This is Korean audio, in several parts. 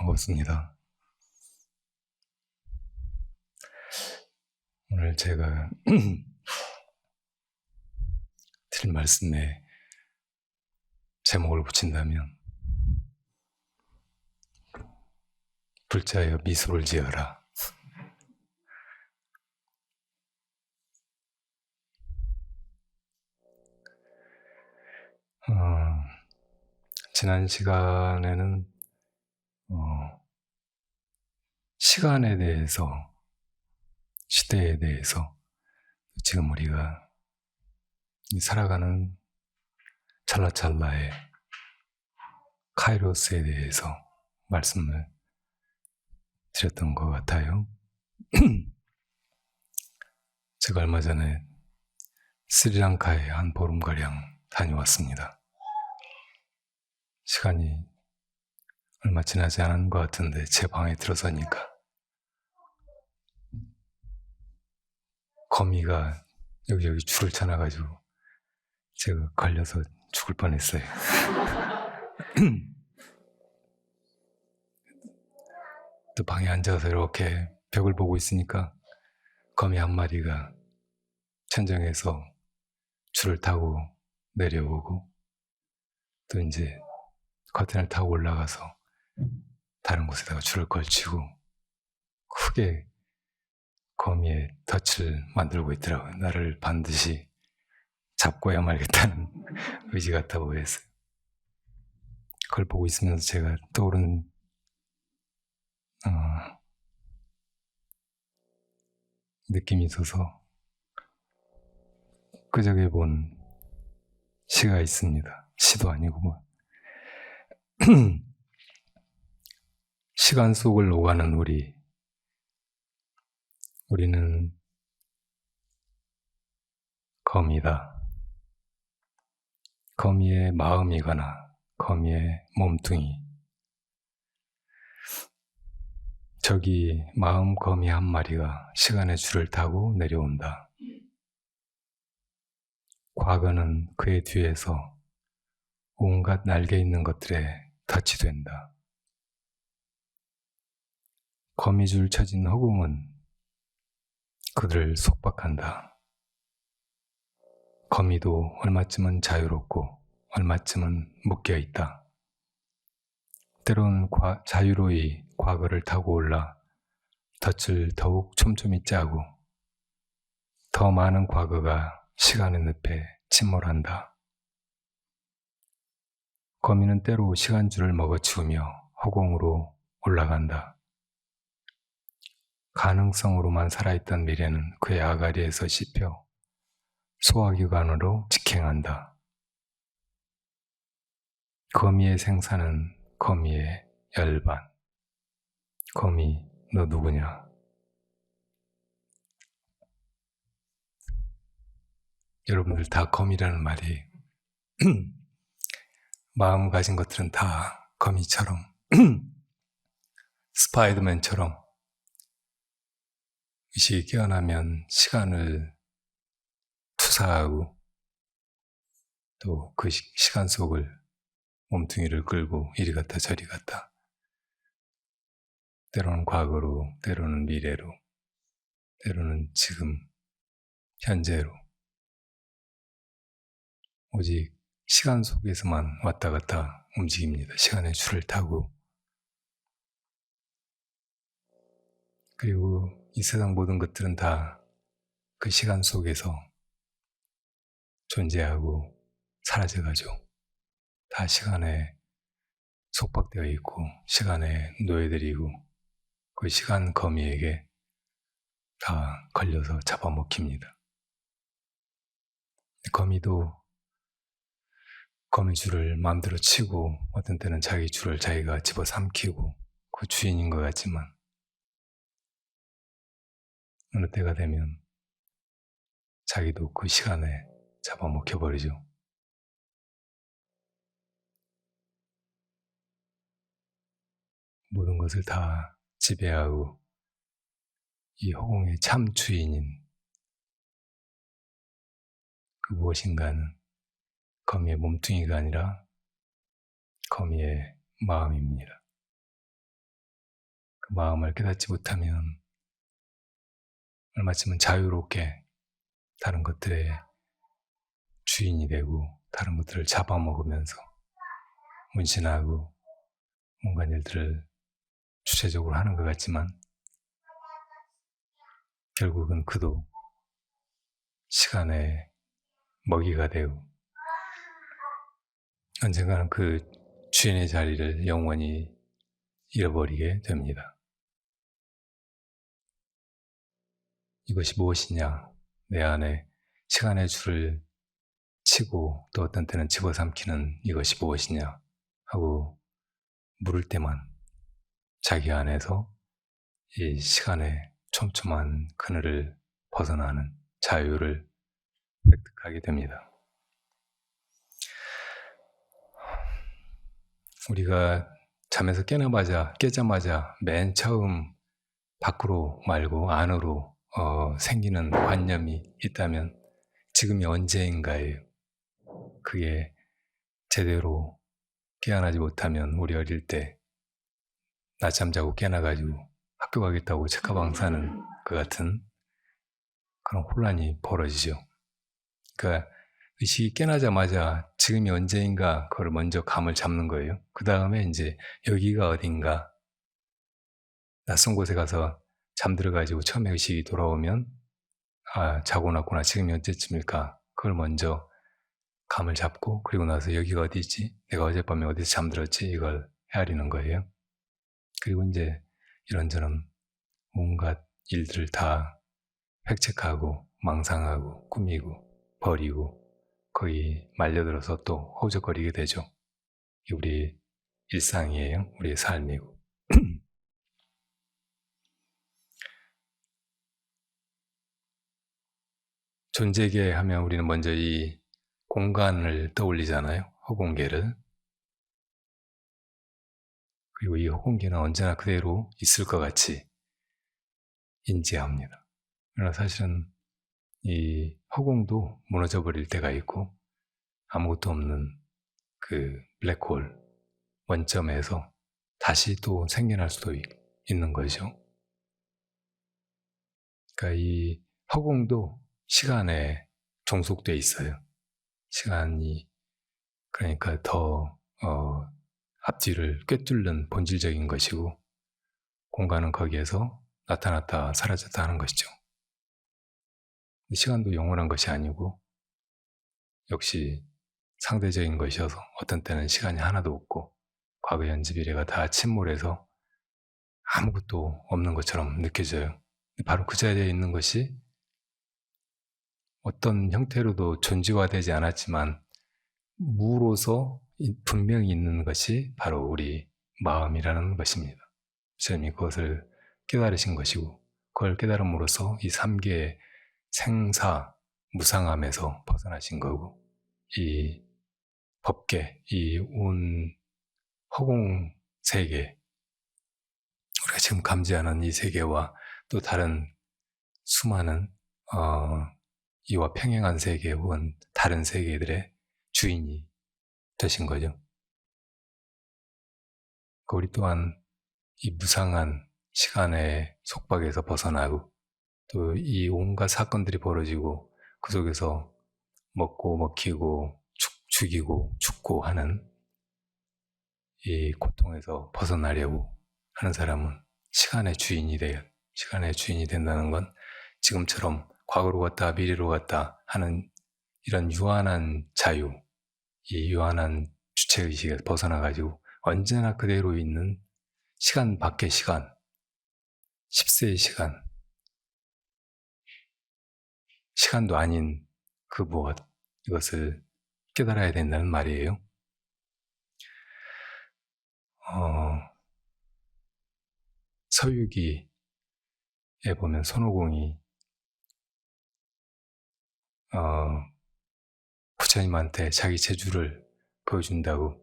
반갑습니다. 오늘 제가 드릴 말씀에 제목을 붙인다면 불자여 미소를 지어라. 지난 시간에는 시간에 대해서, 시대에 대해서, 지금 우리가 살아가는 찰나찰나의 카이로스에 대해서 말씀을 드렸던 것 같아요. 제가 얼마 전에 스리랑카에 한 보름가량 다녀왔습니다. 시간이 얼마 지나지 않은 것 같은데 제 방에 들어서니까 거미가 여기저기 줄을 쳐놔가지고 제가 걸려서 죽을 뻔했어요. 또 방에 앉아서 이렇게 벽을 보고 있으니까 거미 한 마리가 천정에서 줄을 타고 내려오고 또 이제 커튼을 타고 올라가서 다른 곳에다가 줄을 걸치고 크게 거미의 덫을 만들고 있더라고요. 나를 반드시 잡고야 말겠다는 의지 같아 보였어요. 그걸 보고 있으면서 제가 떠오른 느낌이 있어서 끄적여 본 시가 있습니다. 시도 아니고 뭐. 시간 속을 오가는 우리는 거미다. 거미의 마음이거나 거미의 몸뚱이. 저기 마음 거미 한 마리가 시간의 줄을 타고 내려온다. 과거는 그의 뒤에서 온갖 날개 있는 것들에 덫이 된다. 거미줄 쳐진 허공은 그들을 속박한다. 거미도 얼마쯤은 자유롭고 얼마쯤은 묶여있다. 때론 자유로이 과거를 타고 올라 덫을 더욱 촘촘히 짜고 더 많은 과거가 시간의 늪에 침몰한다. 거미는 때로 시간줄을 먹어치우며 허공으로 올라간다. 가능성으로만 살아있던 미래는 그의 아가리에서 씹혀 소화기관으로 직행한다. 거미의 생사는 거미의 열반. 거미, 너 누구냐? 여러분들 다 거미라는 말이 마음 가진 것들은 다 거미처럼 스파이더맨처럼 의식이 깨어나면 시간을 투사하고 또 그 시간 속을 몸뚱이를 끌고 이리 갔다 저리 갔다 때로는 과거로 때로는 미래로 때로는 지금 현재로 오직 시간 속에서만 왔다 갔다 움직입니다. 시간의 줄을 타고. 그리고 이 세상 모든 것들은 다 그 시간 속에서 존재하고 사라져가죠. 다 시간에 속박되어 있고 시간에 노예들이고 그 시간 거미에게 다 걸려서 잡아먹힙니다. 거미도 거미줄을 마음대로 치고 어떤 때는 자기 줄을 자기가 집어삼키고 그 주인인 것 같지만 어느 때가 되면 자기도 그 시간에 잡아먹혀버리죠. 모든 것을 다 지배하고 이 허공의 참 주인인 그 무엇인가는 거미의 몸뚱이가 아니라 거미의 마음입니다. 그 마음을 깨닫지 못하면 얼마쯤은 자유롭게 다른 것들의 주인이 되고 다른 것들을 잡아먹으면서 문신하고 온갖 일들을 주체적으로 하는 것 같지만 결국은 그도 시간의 먹이가 되고 언젠가는 그 주인의 자리를 영원히 잃어버리게 됩니다. 이것이 무엇이냐? 내 안에 시간의 줄을 치고 또 어떤 때는 집어삼키는 이것이 무엇이냐 하고 물을 때만 자기 안에서 이 시간의 촘촘한 그늘을 벗어나는 자유를 획득하게 됩니다. 우리가 잠에서 깨자마자 맨 처음 밖으로 말고 안으로 생기는 관념이 있다면 지금이 언제인가예요. 그게 제대로 깨어나지 못하면 우리 어릴 때 낮잠 자고 깨어나가지고 학교 가겠다고 책가방 사는 것 같은 그런 혼란이 벌어지죠. 그러니까 의식이 깨어나자마자 지금이 언제인가 그걸 먼저 감을 잡는 거예요. 그 다음에 이제 여기가 어딘가 낯선 곳에 가서 잠들어가지고 처음에 의식이 돌아오면 자고 났구나 지금이 언제쯤일까 그걸 먼저 감을 잡고 그리고 나서 여기가 어디지? 내가 어젯밤에 어디서 잠들었지? 이걸 헤아리는 거예요. 그리고 이제 이런저런 온갖 일들을 다 획책하고 망상하고 꾸미고 버리고 거의 말려들어서 또 허우적거리게 되죠. 이게 우리 일상이에요. 우리의 삶이고. 존재계 하면 우리는 먼저 이 공간을 떠올리잖아요. 허공계를. 그리고 이 허공계는 언제나 그대로 있을 것 같이 인지합니다. 그러나 사실은 이 허공도 무너져 버릴 때가 있고 아무것도 없는 그 블랙홀 원점에서 다시 또 생겨날 수도 있는 거죠. 그러니까 이 허공도 시간에 종속돼 있어요. 시간이 그러니까 더 앞뒤를 꿰뚫는 본질적인 것이고 공간은 거기에서 나타났다 사라졌다 하는 것이죠. 시간도 영원한 것이 아니고 역시 상대적인 것이어서 어떤 때는 시간이 하나도 없고 과거, 현재, 미래가 다 침몰해서 아무것도 없는 것처럼 느껴져요. 바로 그 자리에 있는 것이 어떤 형태로도 존재화되지 않았지만 무로서 분명히 있는 것이 바로 우리 마음이라는 것입니다. 주님이 그것을 깨달으신 것이고 그걸 깨달음으로써 이 3계의 생사, 무상함에서 벗어나신 거고 이 법계, 이 온 허공 세계 우리가 지금 감지하는 이 세계와 또 다른 수많은 이와 평행한 세계 혹은 다른 세계들의 주인이 되신 거죠. 우리 또한 이 무상한 시간의 속박에서 벗어나고 또 이 온갖 사건들이 벌어지고 그 속에서 먹고 먹히고 죽이고 죽고 하는 이 고통에서 벗어나려고 하는 사람은 시간의 주인이 돼요. 시간의 주인이 된다는 건 지금처럼 과거로 갔다 미래로 갔다 하는 이런 유한한 자유, 이 유한한 주체의식에서 벗어나가지고 언제나 그대로 있는 시간 밖의 시간, 10세의 시간, 시간도 아닌 그 무엇, 이것을 깨달아야 된다는 말이에요. 서유기에 보면 손오공이 부처님한테 자기 재주를 보여준다고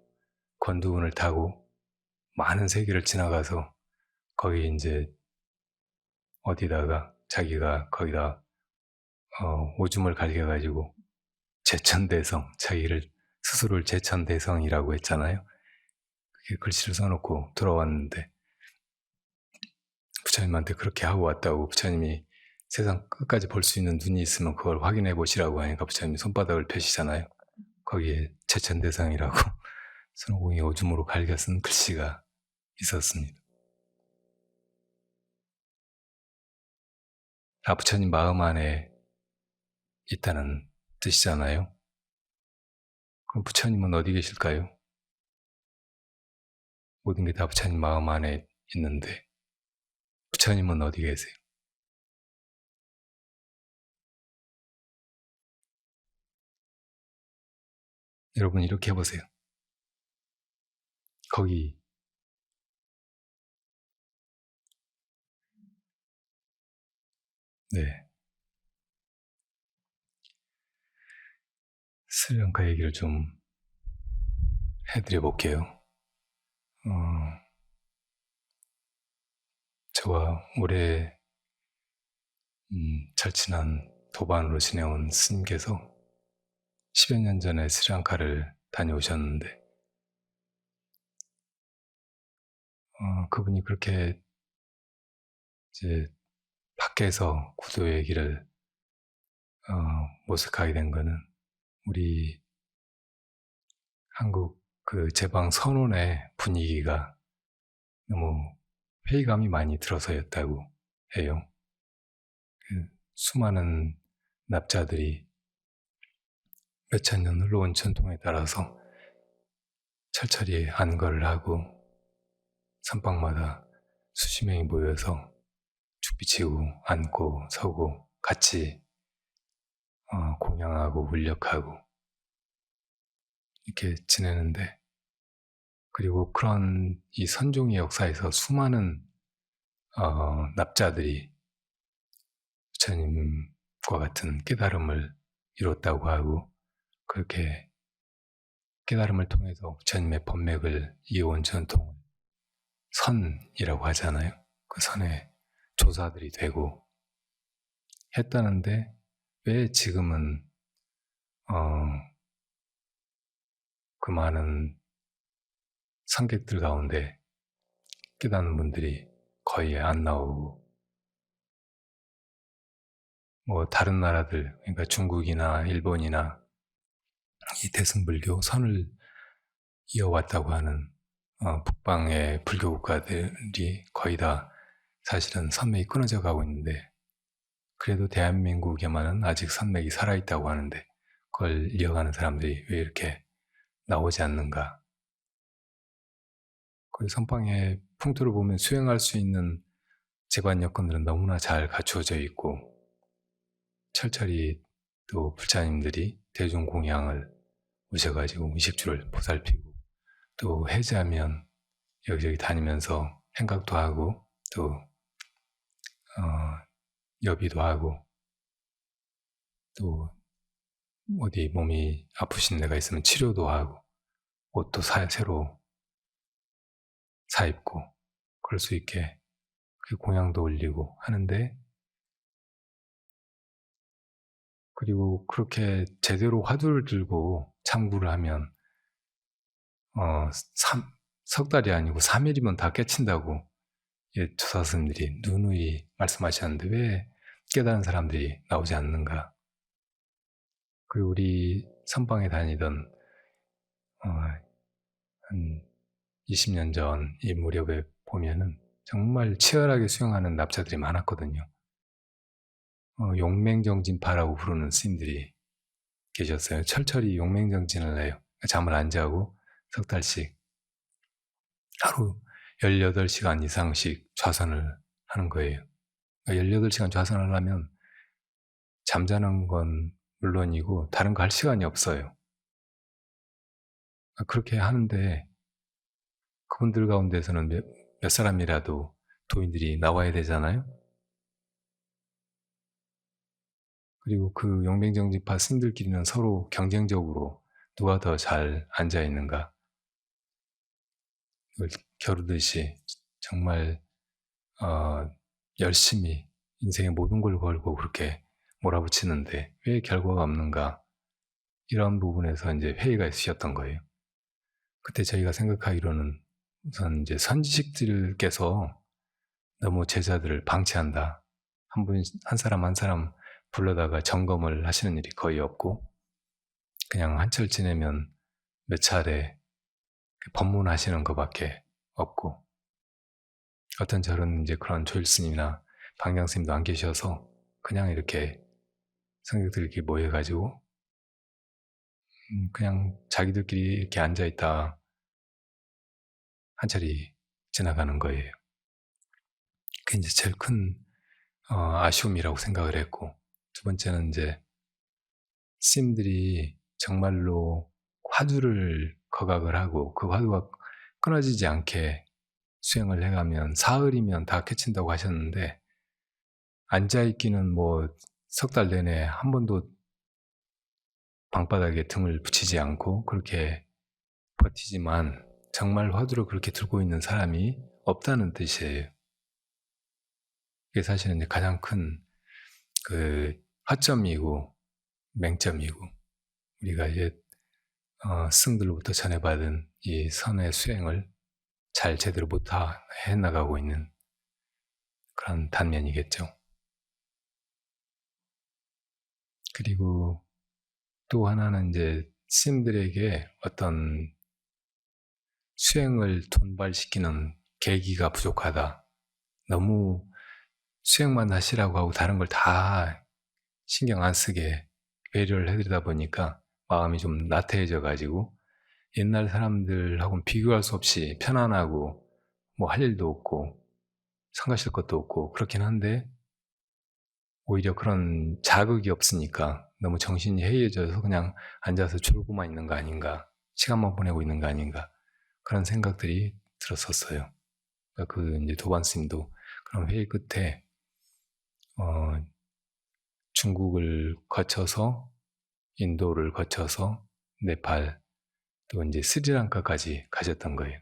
권두운을 타고 많은 세계를 지나가서 거기 이제 어디다가 자기가 거기다 오줌을 갈겨가지고 제천대성, 자기를 스스로를 제천대성이라고 했잖아요. 그게 글씨를 써놓고 돌아왔는데 부처님한테 그렇게 하고 왔다고 부처님이 세상 끝까지 볼 수 있는 눈이 있으면 그걸 확인해 보시라고 하니까 부처님이 손바닥을 펴시잖아요. 거기에 제천대상이라고 손오공이 오줌으로 갈겨 쓴 글씨가 있었습니다. 다 부처님 마음 안에 있다는 뜻이잖아요. 그럼 부처님은 어디 계실까요? 모든 게 다 부처님 마음 안에 있는데 부처님은 어디 계세요? 여러분 이렇게 해보세요. 거기 네 스리랑카 얘기를 좀 해드려 볼게요. 저와 오래 절친한 도반으로 지내온 스님께서 10여 년 전에 스리랑카를 다녀오셨는데 그분이 그렇게 이제 밖에서 구도의 길을 모색하게 된 거는 우리 한국 그 제방 선원의 분위기가 너무 회의감이 많이 들어서였다고 해요. 그 수많은 납자들이 몇천 년 흘러온 전통에 따라서 철저히 안거를 하고 선방마다 수십 명이 모여서 죽비치고 앉고 서고 같이 공양하고 울력하고 이렇게 지내는데 그리고 그런 이 선종의 역사에서 수많은 납자들이 부처님과 같은 깨달음을 이뤘다고 하고 그렇게 깨달음을 통해서 부처님의 법맥을 이어온 전통을 선이라고 하잖아요. 그 선의 조사들이 되고 했다는데 왜 지금은 그 많은 선객들 가운데 깨닫는 분들이 거의 안 나오고 뭐 다른 나라들 그러니까 중국이나 일본이나 이 대승불교 선을 이어왔다고 하는 북방의 불교 국가들이 거의 다 사실은 선맥이 끊어져 가고 있는데 그래도 대한민국에만은 아직 선맥이 살아있다고 하는데 그걸 이어가는 사람들이 왜 이렇게 나오지 않는가. 그 선방의 풍토를 보면 수행할 수 있는 재관 여건들은 너무나 잘 갖추어져 있고 철저히 또 불자님들이 대중공양을 오셔가지고 의식주를 보살피고 또 해제하면 여기저기 다니면서 행각도 하고 또 여비도 하고 또 어디 몸이 아프신 데가 있으면 치료도 하고 옷도 새로 사입고 그럴 수 있게 그 공양도 올리고 하는데 그리고 그렇게 제대로 화두를 들고 참구를 하면 석 달이 아니고 3일이면 다 깨친다고 조사스님들이 누누이 말씀하셨는데 왜 깨달은 사람들이 나오지 않는가. 그리고 우리 선방에 다니던 한 20년 전 이 무렵에 보면은 정말 치열하게 수행하는 납자들이 많았거든요. 용맹정진파라고 부르는 스님들이 계셨어요. 철철이 용맹정진을 해요. 잠을 안 자고 석 달씩 하루 18시간 이상씩 좌선을 하는 거예요. 18시간 좌선을 하면 잠자는 건 물론이고 다른 거 할 시간이 없어요. 그렇게 하는데 그분들 가운데서는 몇 사람이라도 도인들이 나와야 되잖아요. 그리고 그 용맹정진파 스님들끼리는 서로 경쟁적으로 누가 더 잘 앉아있는가 이걸 겨루듯이 정말 열심히 인생의 모든 걸 걸고 그렇게 몰아붙이는데 왜 결과가 없는가 이런 부분에서 이제 회의가 있으셨던 거예요. 그때 저희가 생각하기로는 우선 이제 선지식들께서 너무 제자들을 방치한다. 한 사람 한 사람 불러다가 점검을 하시는 일이 거의 없고, 그냥 한철 지내면 몇 차례 법문하시는 것밖에 없고, 어떤 절은 이제 그런 조일스님이나 방장스님도 안 계셔서 그냥 이렇게 성격들이 이렇게 모여가지고 그냥 자기들끼리 이렇게 앉아있다 한철이 지나가는 거예요. 그게 이제 제일 큰 아쉬움이라고 생각을 했고, 두 번째는 이제 스님들이 정말로 화두를 거각을 하고 그 화두가 끊어지지 않게 수행을 해가면 사흘이면 다 캐친다고 하셨는데, 앉아있기는 뭐 석 달 내내 한 번도 방바닥에 등을 붙이지 않고 그렇게 버티지만 정말 화두를 그렇게 들고 있는 사람이 없다는 뜻이에요. 이게 사실은 이제 가장 큰 그 허점이고 맹점이고, 우리가 이제 스승들로부터 전해받은 이 선의 수행을 잘 제대로 못 해나가고 있는 그런 단면이겠죠. 그리고 또 하나는 이제 스님들에게 어떤 수행을 돈발시키는 계기가 부족하다. 너무 수행만 하시라고 하고 다른 걸 다 신경 안 쓰게 배려를 해드리다 보니까 마음이 좀 나태해져 가지고 옛날 사람들하고는 비교할 수 없이 편안하고 뭐 할 일도 없고 상가실 것도 없고 그렇긴 한데, 오히려 그런 자극이 없으니까 너무 정신이 해이해져서 그냥 앉아서 졸고만 있는 거 아닌가, 시간만 보내고 있는 거 아닌가, 그런 생각들이 들었었어요. 그러니까 그 이제 도반 스님도 그런 회의 끝에 중국을 거쳐서 인도를 거쳐서 네팔, 또 이제 스리랑카까지 가셨던 거예요.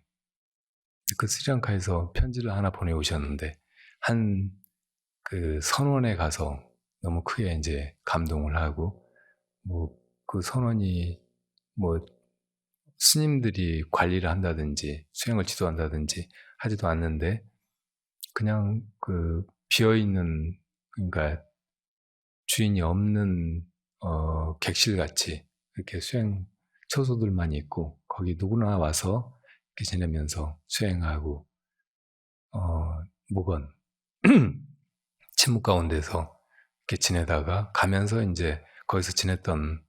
그 스리랑카에서 편지를 하나 보내오셨는데, 한 그 선원에 가서 너무 크게 이제 감동을 하고, 뭐 그 선원이 뭐 스님들이 관리를 한다든지 수행을 지도한다든지 하지도 않는데, 그냥 그 비어있는, 그러니까 주인이 없는 객실같이 이렇게 수행 처소들만 있고 거기 누구나 와서 이렇게 지내면서 수행하고 묵언 침묵 가운데서 이렇게 지내다가 가면서 이제 거기서 지냈던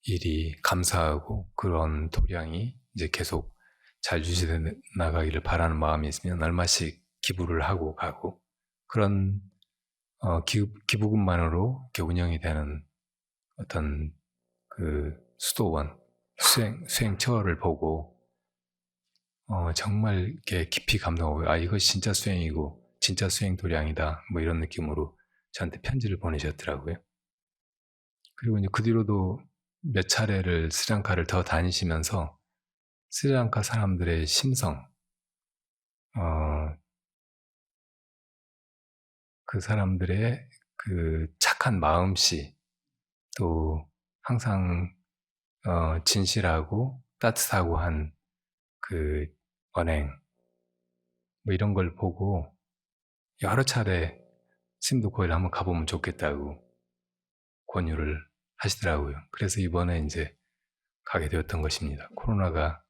일이 감사하고 그런 도량이 이제 계속 잘 유지돼 나가기를 바라는 마음이 있으면 얼마씩 기부를 하고 가고, 그런 기부금만으로 이렇게 운영이 되는 어떤 그 수도원 수행처를 보고 정말 이렇게 깊이 감동하고, 아 이거 진짜 수행이고 진짜 수행 도량이다, 뭐 이런 느낌으로 저한테 편지를 보내셨더라고요. 그리고 이제 그 뒤로도 몇 차례를 스리랑카를 더 다니시면서 스리랑카 사람들의 심성, 어, 그 사람들의 그 착한 마음씨, 또 항상 진실하고 따뜻하고 한 그 언행, 뭐 이런 걸 보고 여러 차례 스님도 거기를 한번 가보면 좋겠다고 권유를 하시더라고요. 그래서 이번에 이제 가게 되었던 것입니다. 코로나가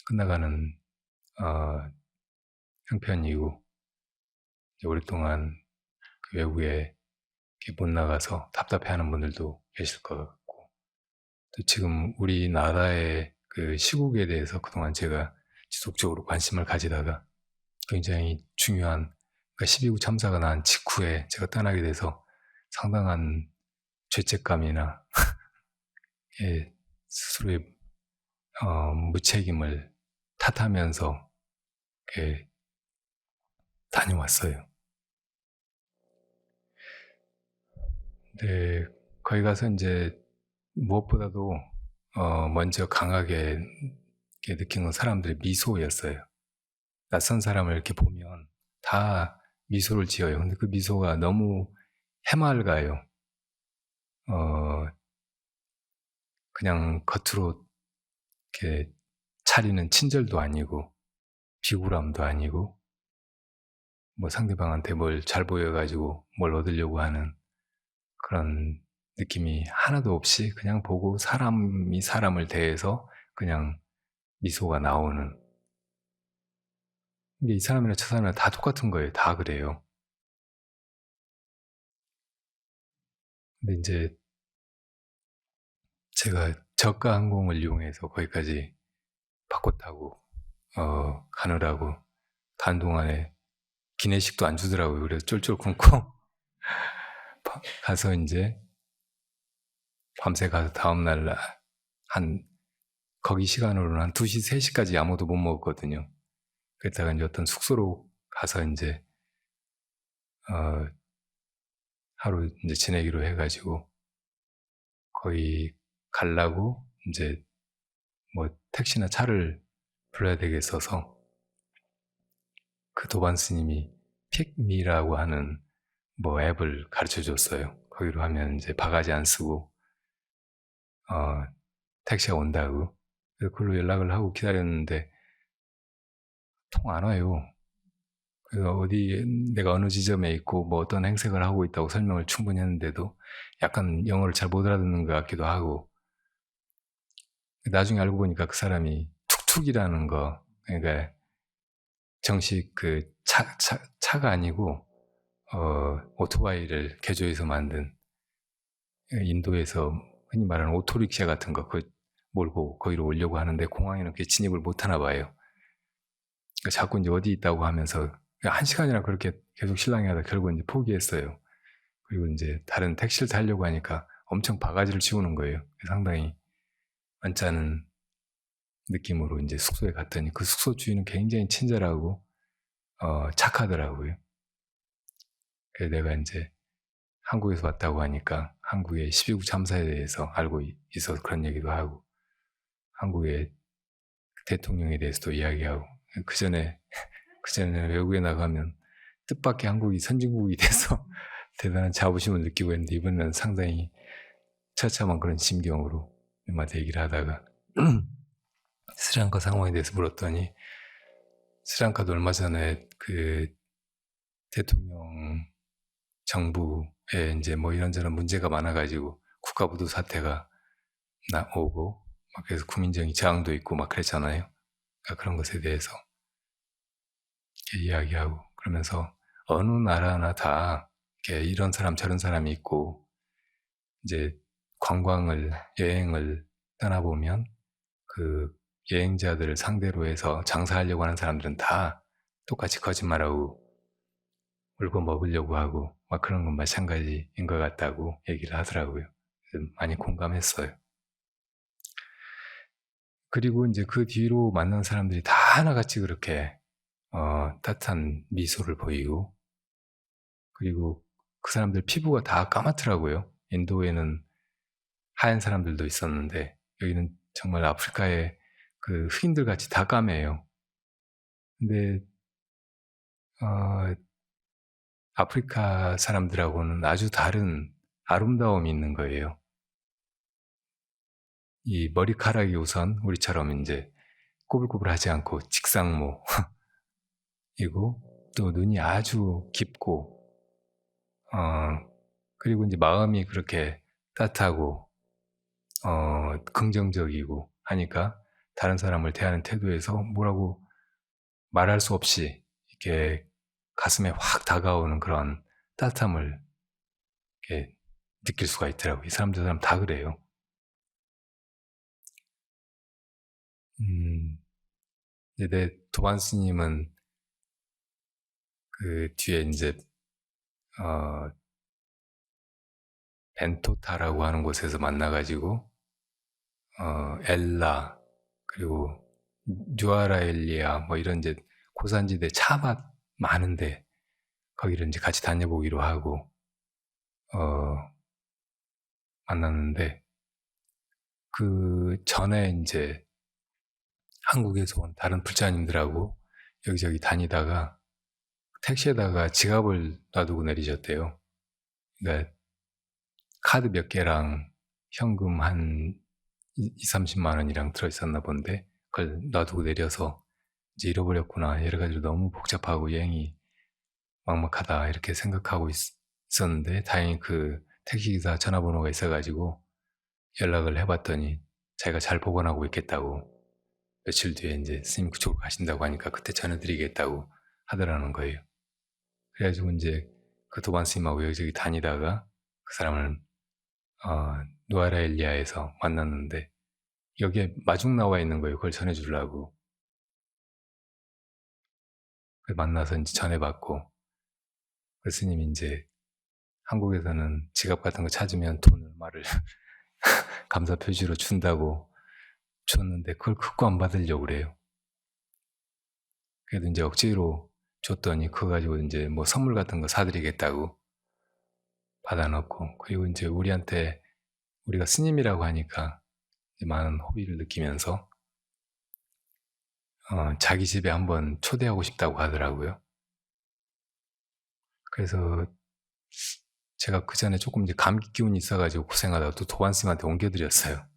끝나가는 어, 형편이고, 오랫동안 그 외국에 못 나가서 답답해하는 분들도 계실 것 같고, 또 지금 우리나라의 그 시국에 대해서 그동안 제가 지속적으로 관심을 가지다가 굉장히 중요한, 그러니까 12구 참사가 난 직후에 제가 떠나게 돼서 상당한 죄책감이나 예, 스스로의 무책임을 탓하면서 이렇게 다녀왔어요. 근데 거기 가서 이제 무엇보다도 먼저 강하게 느낀 건 사람들의 미소였어요. 낯선 사람을 이렇게 보면 다 미소를 지어요. 근데 그 미소가 너무 해맑아요. 어, 그냥 겉으로 이렇게 차리는 친절도 아니고 비굴함도 아니고 뭐 상대방한테 뭘 잘 보여가지고 뭘 얻으려고 하는 그런 느낌이 하나도 없이 그냥 보고 사람이 사람을 대해서 그냥 미소가 나오는. 이게 이 사람이나 저 사람이나 다 똑같은 거예요. 다 그래요. 근데 이제 제가 저가 항공을 이용해서 거기까지 바꿔 타고 가느라고 간 동안에 기내식도 안 주더라고요. 그래서 쫄쫄 굶고 가서 이제 밤새 가서 다음날 한 거기 시간으로는 한 2시, 3시까지 아무도 못 먹었거든요. 그랬다가 이제 어떤 숙소로 가서 이제 어, 하루 이제 지내기로 해가지고 거기 가려고 이제 뭐 택시나 차를 불러야 되겠어서 그 도반 스님이 픽미라고 하는 뭐 앱을 가르쳐 줬어요. 거기로 하면 이제 바가지 안 쓰고 어, 택시가 온다고. 그래서 그걸로 연락을 하고 기다렸는데 통 안 와요. 그래서 어디 내가 어느 지점에 있고 뭐 어떤 행색을 하고 있다고 설명을 충분히 했는데도 약간 영어를 잘 못 알아듣는 것 같기도 하고. 나중에 알고 보니까 그 사람이 툭툭이라는 거, 그러니까 정식 그 차가 아니고 오토바이를 개조해서 만든 인도에서 흔히 말하는 오토릭샤 같은 거 그 몰고 거기로 오려고 하는데 공항에는 그게 진입을 못 하나 봐요. 그러니까 자꾸 이제 어디 있다고 하면서 1시간이나 그렇게 계속 실랑이 하다 결국 이제 포기했어요. 그리고 이제 다른 택시를 타려고 하니까 엄청 바가지를 치우는 거예요. 상당히 언짢은 느낌으로 이제 숙소에 갔더니 그 숙소 주인은 굉장히 친절하고 착하더라고요. 그래서 내가 이제 한국에서 왔다고 하니까 한국의 12구 참사에 대해서 알고 있어서 그런 얘기도 하고 한국의 대통령에 대해서도 이야기하고 그 전에 외국에 나가면 뜻밖의 한국이 선진국이 돼서 대단한 자부심을 느끼고 했는데 이번에는 상당히 처참한 그런 심경으로 엄마한테 얘기를 하다가 스리랑카 상황에 대해서 물었더니 스리랑카도 얼마 전에 그 대통령 정부에 이제 뭐 이런저런 문제가 많아가지고 국가부도 사태가 오고 막 그래서 국민적인 저항도 있고 막 그랬잖아요. 그러니까 그런 것에 대해서 이야기하고 그러면서 어느 나라나 다 이런 사람 저런 사람이 있고 이제 여행을 떠나보면 그 여행자들을 상대로 해서 장사하려고 하는 사람들은 다 똑같이 거짓말하고 울고 먹으려고 하고 막 그런 건 마찬가지인 것 같다고 얘기를 하더라고요. 많이 공감했어요. 그리고 이제 그 뒤로 만난 사람들이 다 하나같이 그렇게 따뜻한 미소를 보이고 그리고 그 사람들 피부가 다 까맣더라고요. 인도에는 하얀 사람들도 있었는데 여기는 정말 아프리카의 그 흑인들 같이 다 까매요. 근데 아프리카 사람들하고는 아주 다른 아름다움이 있는 거예요. 이 머리카락이 우선 우리처럼 이제 꼬불꼬불하지 않고 직상모이고 또 눈이 아주 깊고 그리고 이제 마음이 그렇게 따뜻하고 긍정적이고 하니까 다른 사람을 대하는 태도에서 뭐라고 말할 수 없이 이렇게 가슴에 확 다가오는 그런 따뜻함을 이렇게 느낄 수가 있더라고요. 이 사람들 다 그래요. 이제 내 도반 스님은 그 뒤에 이제 벤토타라고 하는 곳에서 만나가지고 엘라 그리고 뉴아라엘리아 뭐 이런 이제 고산지대 차밭 많은데 거기를 이제 같이 다녀보기로 하고 만났는데 그 전에 이제 한국에서 온 다른 불자님들하고 여기저기 다니다가 택시에다가 지갑을 놔두고 내리셨대요. 그러니까 카드 몇 개랑 현금 한 2, 30만 원이랑 들어있었나 본데 그걸 놔두고 내려서 이제 잃어버렸구나. 여러 가지로 너무 복잡하고 여행이 막막하다 이렇게 생각하고 있었는데 다행히 그 택시기사 전화번호가 있어가지고 연락을 해봤더니 자기가 잘 보관하고 있겠다고 며칠 뒤에 이제 스님 그쪽으로 가신다고 하니까 그때 전해드리겠다고 하더라는 거예요. 그래가지고 이제 그 도반 스님하고 여기저기 다니다가 그 사람을 누아라엘리아에서 만났는데 여기에 마중 나와 있는 거예요. 그걸 전해주려고. 만나서 이제 전해받고 그 스님이 이제 한국에서는 지갑 같은 거 찾으면 돈 얼마를 감사 표시로 준다고 줬는데 그걸 극구 안 받으려고 그래요. 그래도 이제 억지로 줬더니 그거 가지고 이제 뭐 선물 같은 거 사드리겠다고 받아놓고 그리고 이제 우리한테 우리가 스님이라고 하니까 많은 호의를 느끼면서 자기 집에 한번 초대하고 싶다고 하더라고요. 그래서 제가 그 전에 조금 이제 감기 기운이 있어가지고 고생하다가 또 도반 스님한테 옮겨드렸어요.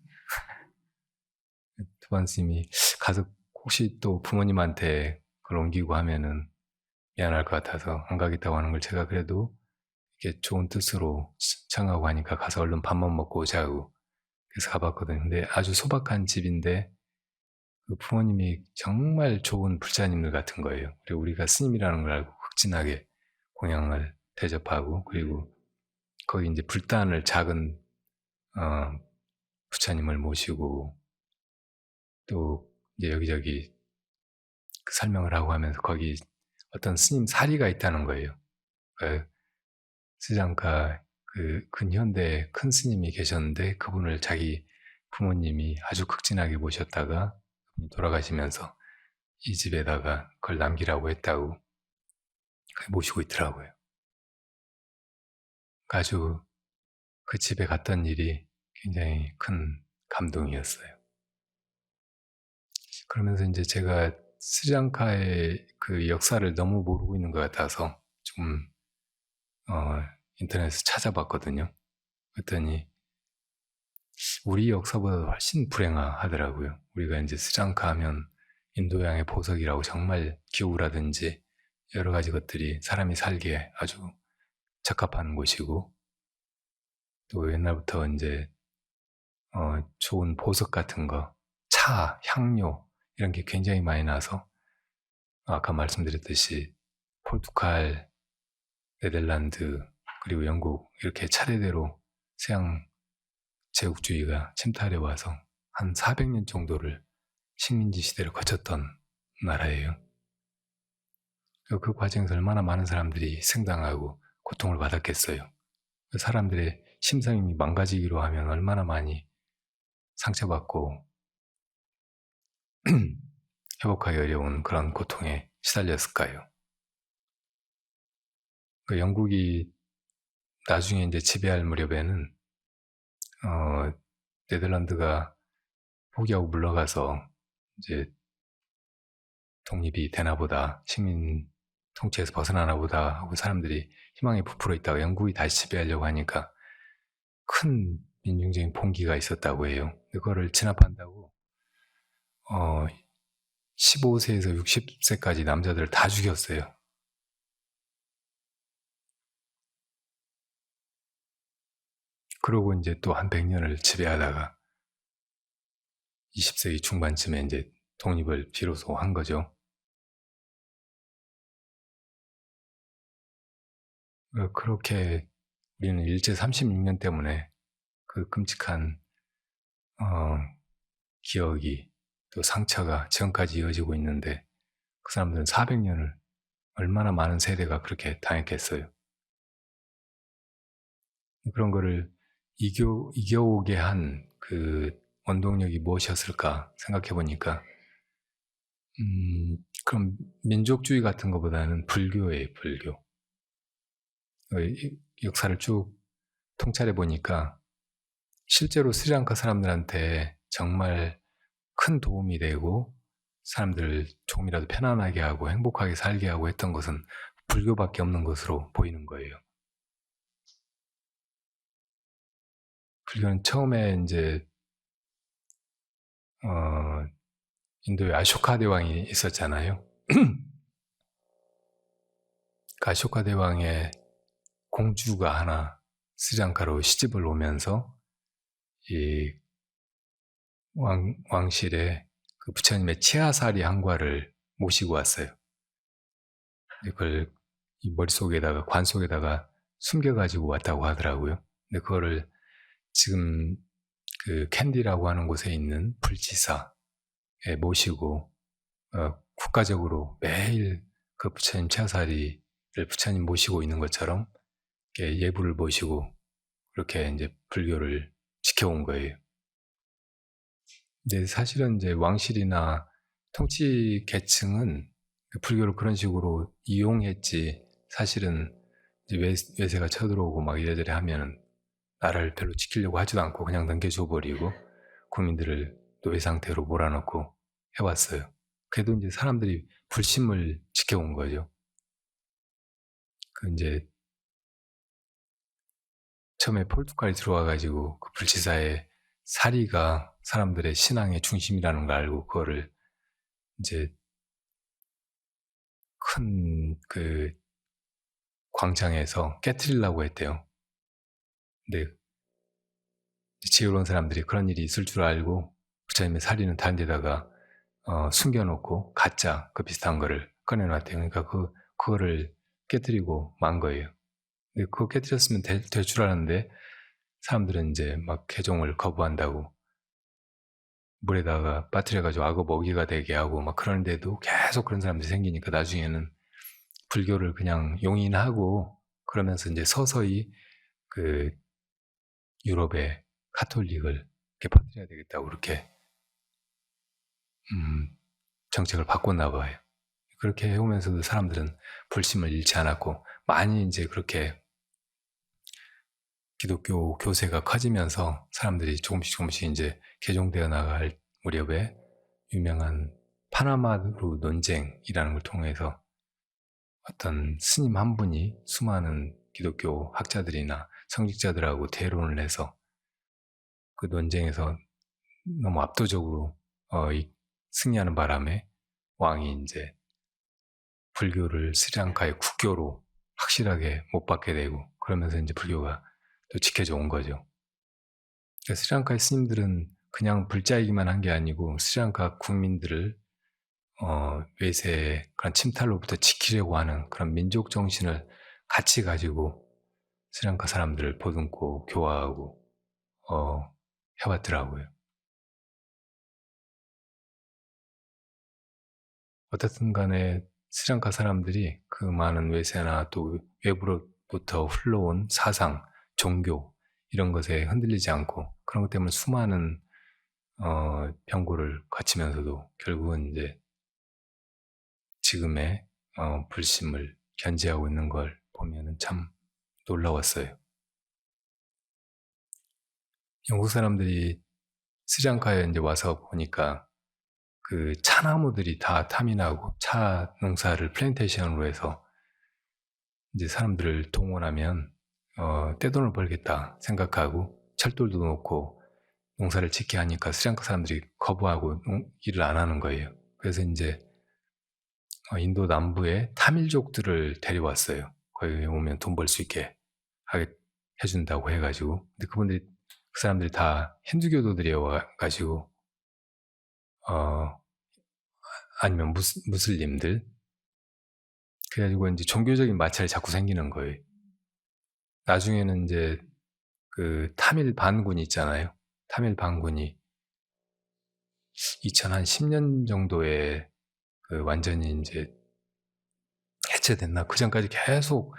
도반 스님이 가서 혹시 또 부모님한테 그걸 옮기고 하면은 미안할 것 같아서 안 가겠다고 하는 걸 제가 그래도 이렇게 좋은 뜻으로 청하고 하니까 가서 얼른 밥만 먹고 오자고 그래서 가봤거든요. 근데 아주 소박한 집인데 그 부모님이 정말 좋은 불자님들 같은 거예요. 그리고 우리가 스님이라는 걸 알고 극진하게 공양을 대접하고 그리고 거기 이제 불단을 작은 부처님을 모시고 또 이제 여기저기 그 설명을 하고 하면서 거기 어떤 스님 사리가 있다는 거예요. 그 스리랑카 그 근현대 큰 스님이 계셨는데 그분을 자기 부모님이 아주 극진하게 모셨다가 돌아가시면서 이 집에다가 그걸 남기라고 했다고 모시고 있더라고요. 아주 그 집에 갔던 일이 굉장히 큰 감동이었어요. 그러면서 이제 제가 스리랑카의 그 역사를 너무 모르고 있는 것 같아서 좀 인터넷에서 찾아봤거든요. 그랬더니 우리 역사보다 훨씬 불행하더라고요. 우리가 이제 스리랑카 하면 인도양의 보석이라고 정말 기후라든지 여러 가지 것들이 사람이 살기에 아주 적합한 곳이고 또 옛날부터 이제 좋은 보석 같은 거, 차, 향료 이런 게 굉장히 많이 나서 아까 말씀드렸듯이 포르투갈, 네덜란드 그리고 영국 이렇게 차례대로 서양 제국주의가 침탈해 와서 한 400년 정도를 식민지 시대를 거쳤던 나라예요. 그 과정에서 얼마나 많은 사람들이 희생당하고 고통을 받았겠어요. 그 사람들의 심성이 망가지기로 하면 얼마나 많이 상처받고 회복하기 어려운 그런 고통에 시달렸을까요? 그 영국이 나중에 이제 지배할 무렵에는 네덜란드가 포기하고 물러가서 이제 독립이 되나 보다, 식민 통치에서 벗어나나 보다 하고 사람들이 희망에 부풀어 있다가 영국이 다시 지배하려고 하니까 큰 민중적인 봉기가 있었다고 해요. 그거를 진압한다고 15세에서 60세까지 남자들을 다 죽였어요. 그러고 이제 또 한 100년을 지배하다가 20세기 중반쯤에 이제 독립을 비로소 한 거죠. 그렇게 우리는 일제 36년 때문에 그 끔찍한 기억이 또 상처가 지금까지 이어지고 있는데 그 사람들은 400년을 얼마나 많은 세대가 그렇게 당했겠어요. 그런 거를 이겨오게 한 그 원동력이 무엇이었을까 생각해 보니까 그럼 민족주의 같은 것보다는 불교예요, 불교. 역사를 쭉 통찰해 보니까 실제로 스리랑카 사람들한테 정말 큰 도움이 되고 사람들을 조금이라도 편안하게 하고 행복하게 살게 하고 했던 것은 불교밖에 없는 것으로 보이는 거예요. 불교는 처음에 이제 인도에 아쇼카 대왕이 있었잖아요. 그 아쇼카 대왕의 공주가 하나 스리랑카로 시집을 오면서 이 왕실에 그 부처님의 치아사리 한과를 모시고 왔어요. 그걸 이 머릿속에다가 관 속에다가 숨겨가지고 왔다고 하더라고요. 근데 그거를 지금 그 캔디라고 하는 곳에 있는 불지사에 모시고 국가적으로 매일 그 부처님 치아사리를 부처님 모시고 있는 것처럼 예불을 모시고 그렇게 이제 불교를 지켜온 거예요. 근데 사실은 이제 왕실이나 통치 계층은 불교를 그런 식으로 이용했지, 사실은 이제 외세가 쳐들어오고 막 이래저래 하면은 나라를 별로 지키려고 하지도 않고 그냥 넘겨줘 버리고 국민들을 노예 상태로 몰아넣고 해왔어요. 그래도 이제 사람들이 불심을 지켜온 거죠. 그 이제 처음에 포르투갈이 들어와가지고 그 불치사의 사리가 사람들의 신앙의 중심이라는 걸 알고 그거를 이제 큰 그 광장에서 깨트리려고 했대요. 근데 지혜로운 사람들이 그런 일이 있을 줄 알고 부처님의 사리는 다른 데다가 숨겨놓고 가짜 그 비슷한 거를 꺼내놨대요. 그러니까 그거를 깨트리고 만 거예요. 근데 그거 깨트렸으면 될 줄 알았는데 사람들은 이제 막 개종을 거부한다고 물에다가 빠뜨려가지고 악어 먹이가 되게 하고 막 그러는데도 계속 그런 사람들이 생기니까 나중에는 불교를 그냥 용인하고 그러면서 이제 서서히 그 유럽의 카톨릭을 이렇게 퍼뜨려야 되겠다고 그렇게 정책을 바꿨나 봐요. 그렇게 해오면서도 사람들은 불심을 잃지 않았고 많이 이제 그렇게 기독교 교세가 커지면서 사람들이 조금씩 이제 개종되어 나갈 무렵에 유명한 파나마루 논쟁이라는 걸 통해서 어떤 스님 한 분이 수많은 기독교 학자들이나 성직자들하고 대론을 해서 그 논쟁에서 너무 압도적으로 승리하는 바람에 왕이 이제 불교를 스리랑카의 국교로 확실하게 못 받게 되고 그러면서 이제 불교가 또 지켜져 온 거죠. 그러니까 스리랑카의 스님들은 그냥 불자이기만 한 게 아니고 스리랑카 국민들을 외세의 그런 침탈로부터 지키려고 하는 그런 민족 정신을 같이 가지고 스리랑카 사람들을 보듬고 교화하고 해왔더라고요. 어쨌든 간에 스리랑카 사람들이 그 많은 외세나 또 외부로부터 흘러온 사상, 종교 이런 것에 흔들리지 않고 그런 것 때문에 수많은 병고를 거치면서도 결국은 이제 지금의 불심을 견지하고 있는 걸 보면은 참 놀라웠어요. 영국 사람들이 스리랑카에 이제 와서 보니까 그 차나무들이 다 탐이 나고 차 농사를 플랜테이션으로 해서 이제 사람들을 동원하면 떼돈을 벌겠다 생각하고 철돌도 놓고 농사를 짓게 하니까 스리랑카 사람들이 거부하고 일을 안 하는 거예요. 그래서 이제 인도 남부의 타밀족들을 데려왔어요. 거기 오면 돈 벌 수 있게 하게 해준다고 해가지고. 근데 그 사람들이 다 힌두교도들이어가지고, 아니면 무슬림들. 그래가지고 이제 종교적인 마찰이 자꾸 생기는 거예요. 나중에는 이제 그 타밀 반군 있잖아요. 타밀 반군이 2010년 정도에 그 완전히 이제 해체됐나? 그 전까지 계속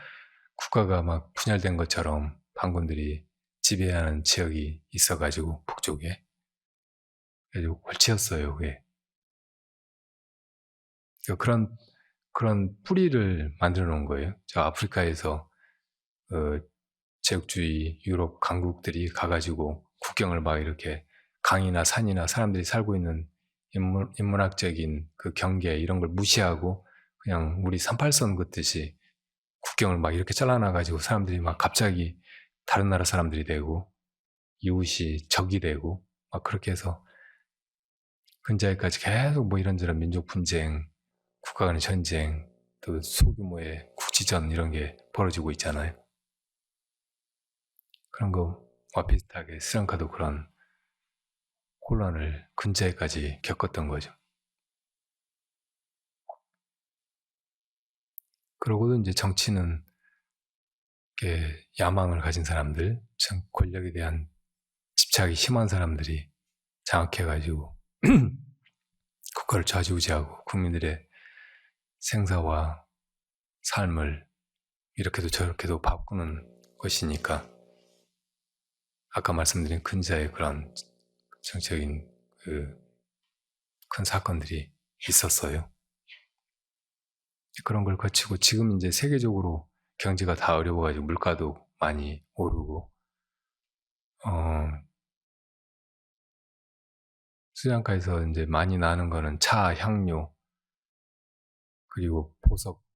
국가가 막 분열된 것처럼 반군들이 지배하는 지역이 있어가지고 북쪽에 그래가지고 골치였어요. 그게 그런 뿌리를 만들어 놓은 거예요. 저 아프리카에서 제국주의 유럽 강국들이 가가지고 국경을 막 이렇게 강이나 산이나 사람들이 살고 있는 인문학적인 그 경계 이런 걸 무시하고 그냥 우리 38선 긋듯이 국경을 막 이렇게 잘라놔가지고 사람들이 막 갑자기 다른 나라 사람들이 되고 이웃이 적이 되고 막 그렇게 해서 근자에까지 계속 뭐 이런저런 민족 분쟁, 국가 간의 전쟁, 또 소규모의 국지 국지전 이런 게 벌어지고 있잖아요. 그런 거와 비슷하게 스리랑카도 그런 혼란을 근자에까지 겪었던 거죠. 그러고도 이제 정치는 야망을 가진 사람들, 권력에 대한 집착이 심한 사람들이 장악해가지고 국가를 좌지우지하고 국민들의 생사와 삶을 이렇게도 저렇게도 바꾸는 것이니까 아까 말씀드린 근자의 그런 정치적인 큰 사건들이 있었어요. 그런 걸 거치고 지금 이제 세계적으로 경제가 다 어려워가지고 물가도 많이 오르고 스리랑카에서 이제 많이 나는 거는 차, 향료 그리고 보석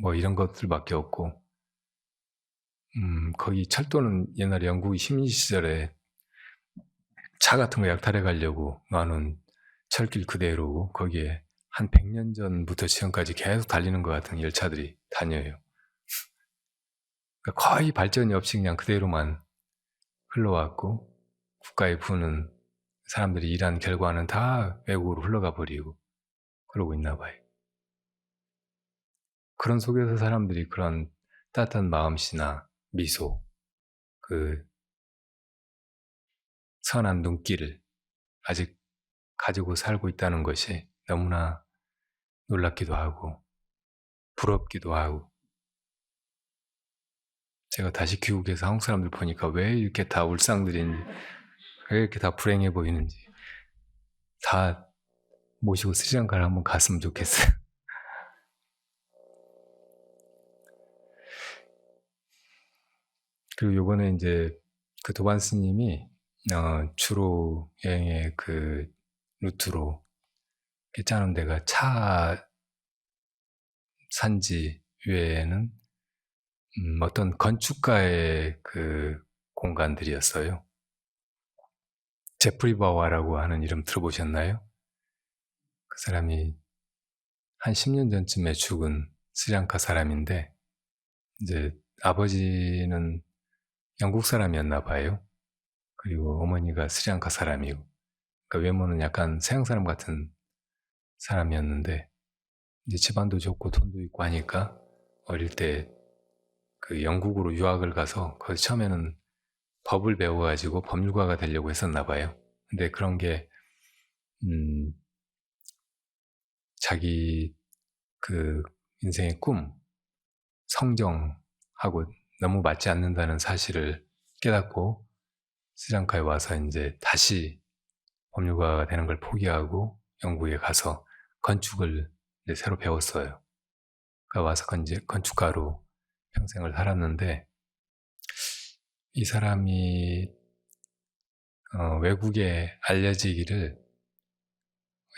뭐 이런 것들밖에 없고 거기 철도는 옛날에 영국이 식민 시절에 차 같은 거 약탈해 가려고 놔놓은 철길 그대로고 거기에 한 100년 전부터 지금까지 계속 달리는 것 같은 열차들이 다녀요. 그러니까 거의 발전이 없이 그냥 그대로만 흘러왔고 국가에 부는 사람들이 일한 결과는 다 외국으로 흘러가 버리고 그러고 있나 봐요. 그런 속에서 사람들이 그런 따뜻한 마음씨나 미소, 그 선한 눈길을 아직 가지고 살고 있다는 것이 너무나 놀랍기도 하고 부럽기도 하고 제가 다시 귀국해서 한국 사람들 보니까 왜 이렇게 다 울상들인지 왜 이렇게 다 불행해 보이는지 다 모시고 스리랑카를 한번 갔으면 좋겠어요. 그리고 요번에 이제 그 도반 스님이 주로 여행의 그 루트로 짜는 데가 차 산지 외에는 어떤 건축가의 그 공간들이었어요. 제프리 바와라고 하는 이름 들어보셨나요? 그 사람이 한 10년 전쯤에 죽은 스리랑카 사람인데 이제 아버지는 영국 사람이었나 봐요. 그리고 어머니가 스리랑카 사람이고 그러니까 외모는 약간 서양 사람 같은 사람이었는데 이제 집안도 좋고 돈도 있고 하니까 어릴 때 그 영국으로 유학을 가서 거기 처음에는 법을 배워가지고 법률가가 되려고 했었나 봐요. 근데 그런 게 자기 그 인생의 꿈, 성정하고 너무 맞지 않는다는 사실을 깨닫고 스리랑카에 와서 이제 다시 법률가가 되는 걸 포기하고 영국에 가서 건축을 이제 새로 배웠어요. 그러니까 와서 이제 건축가로 평생을 살았는데 이 사람이 외국에 알려지기를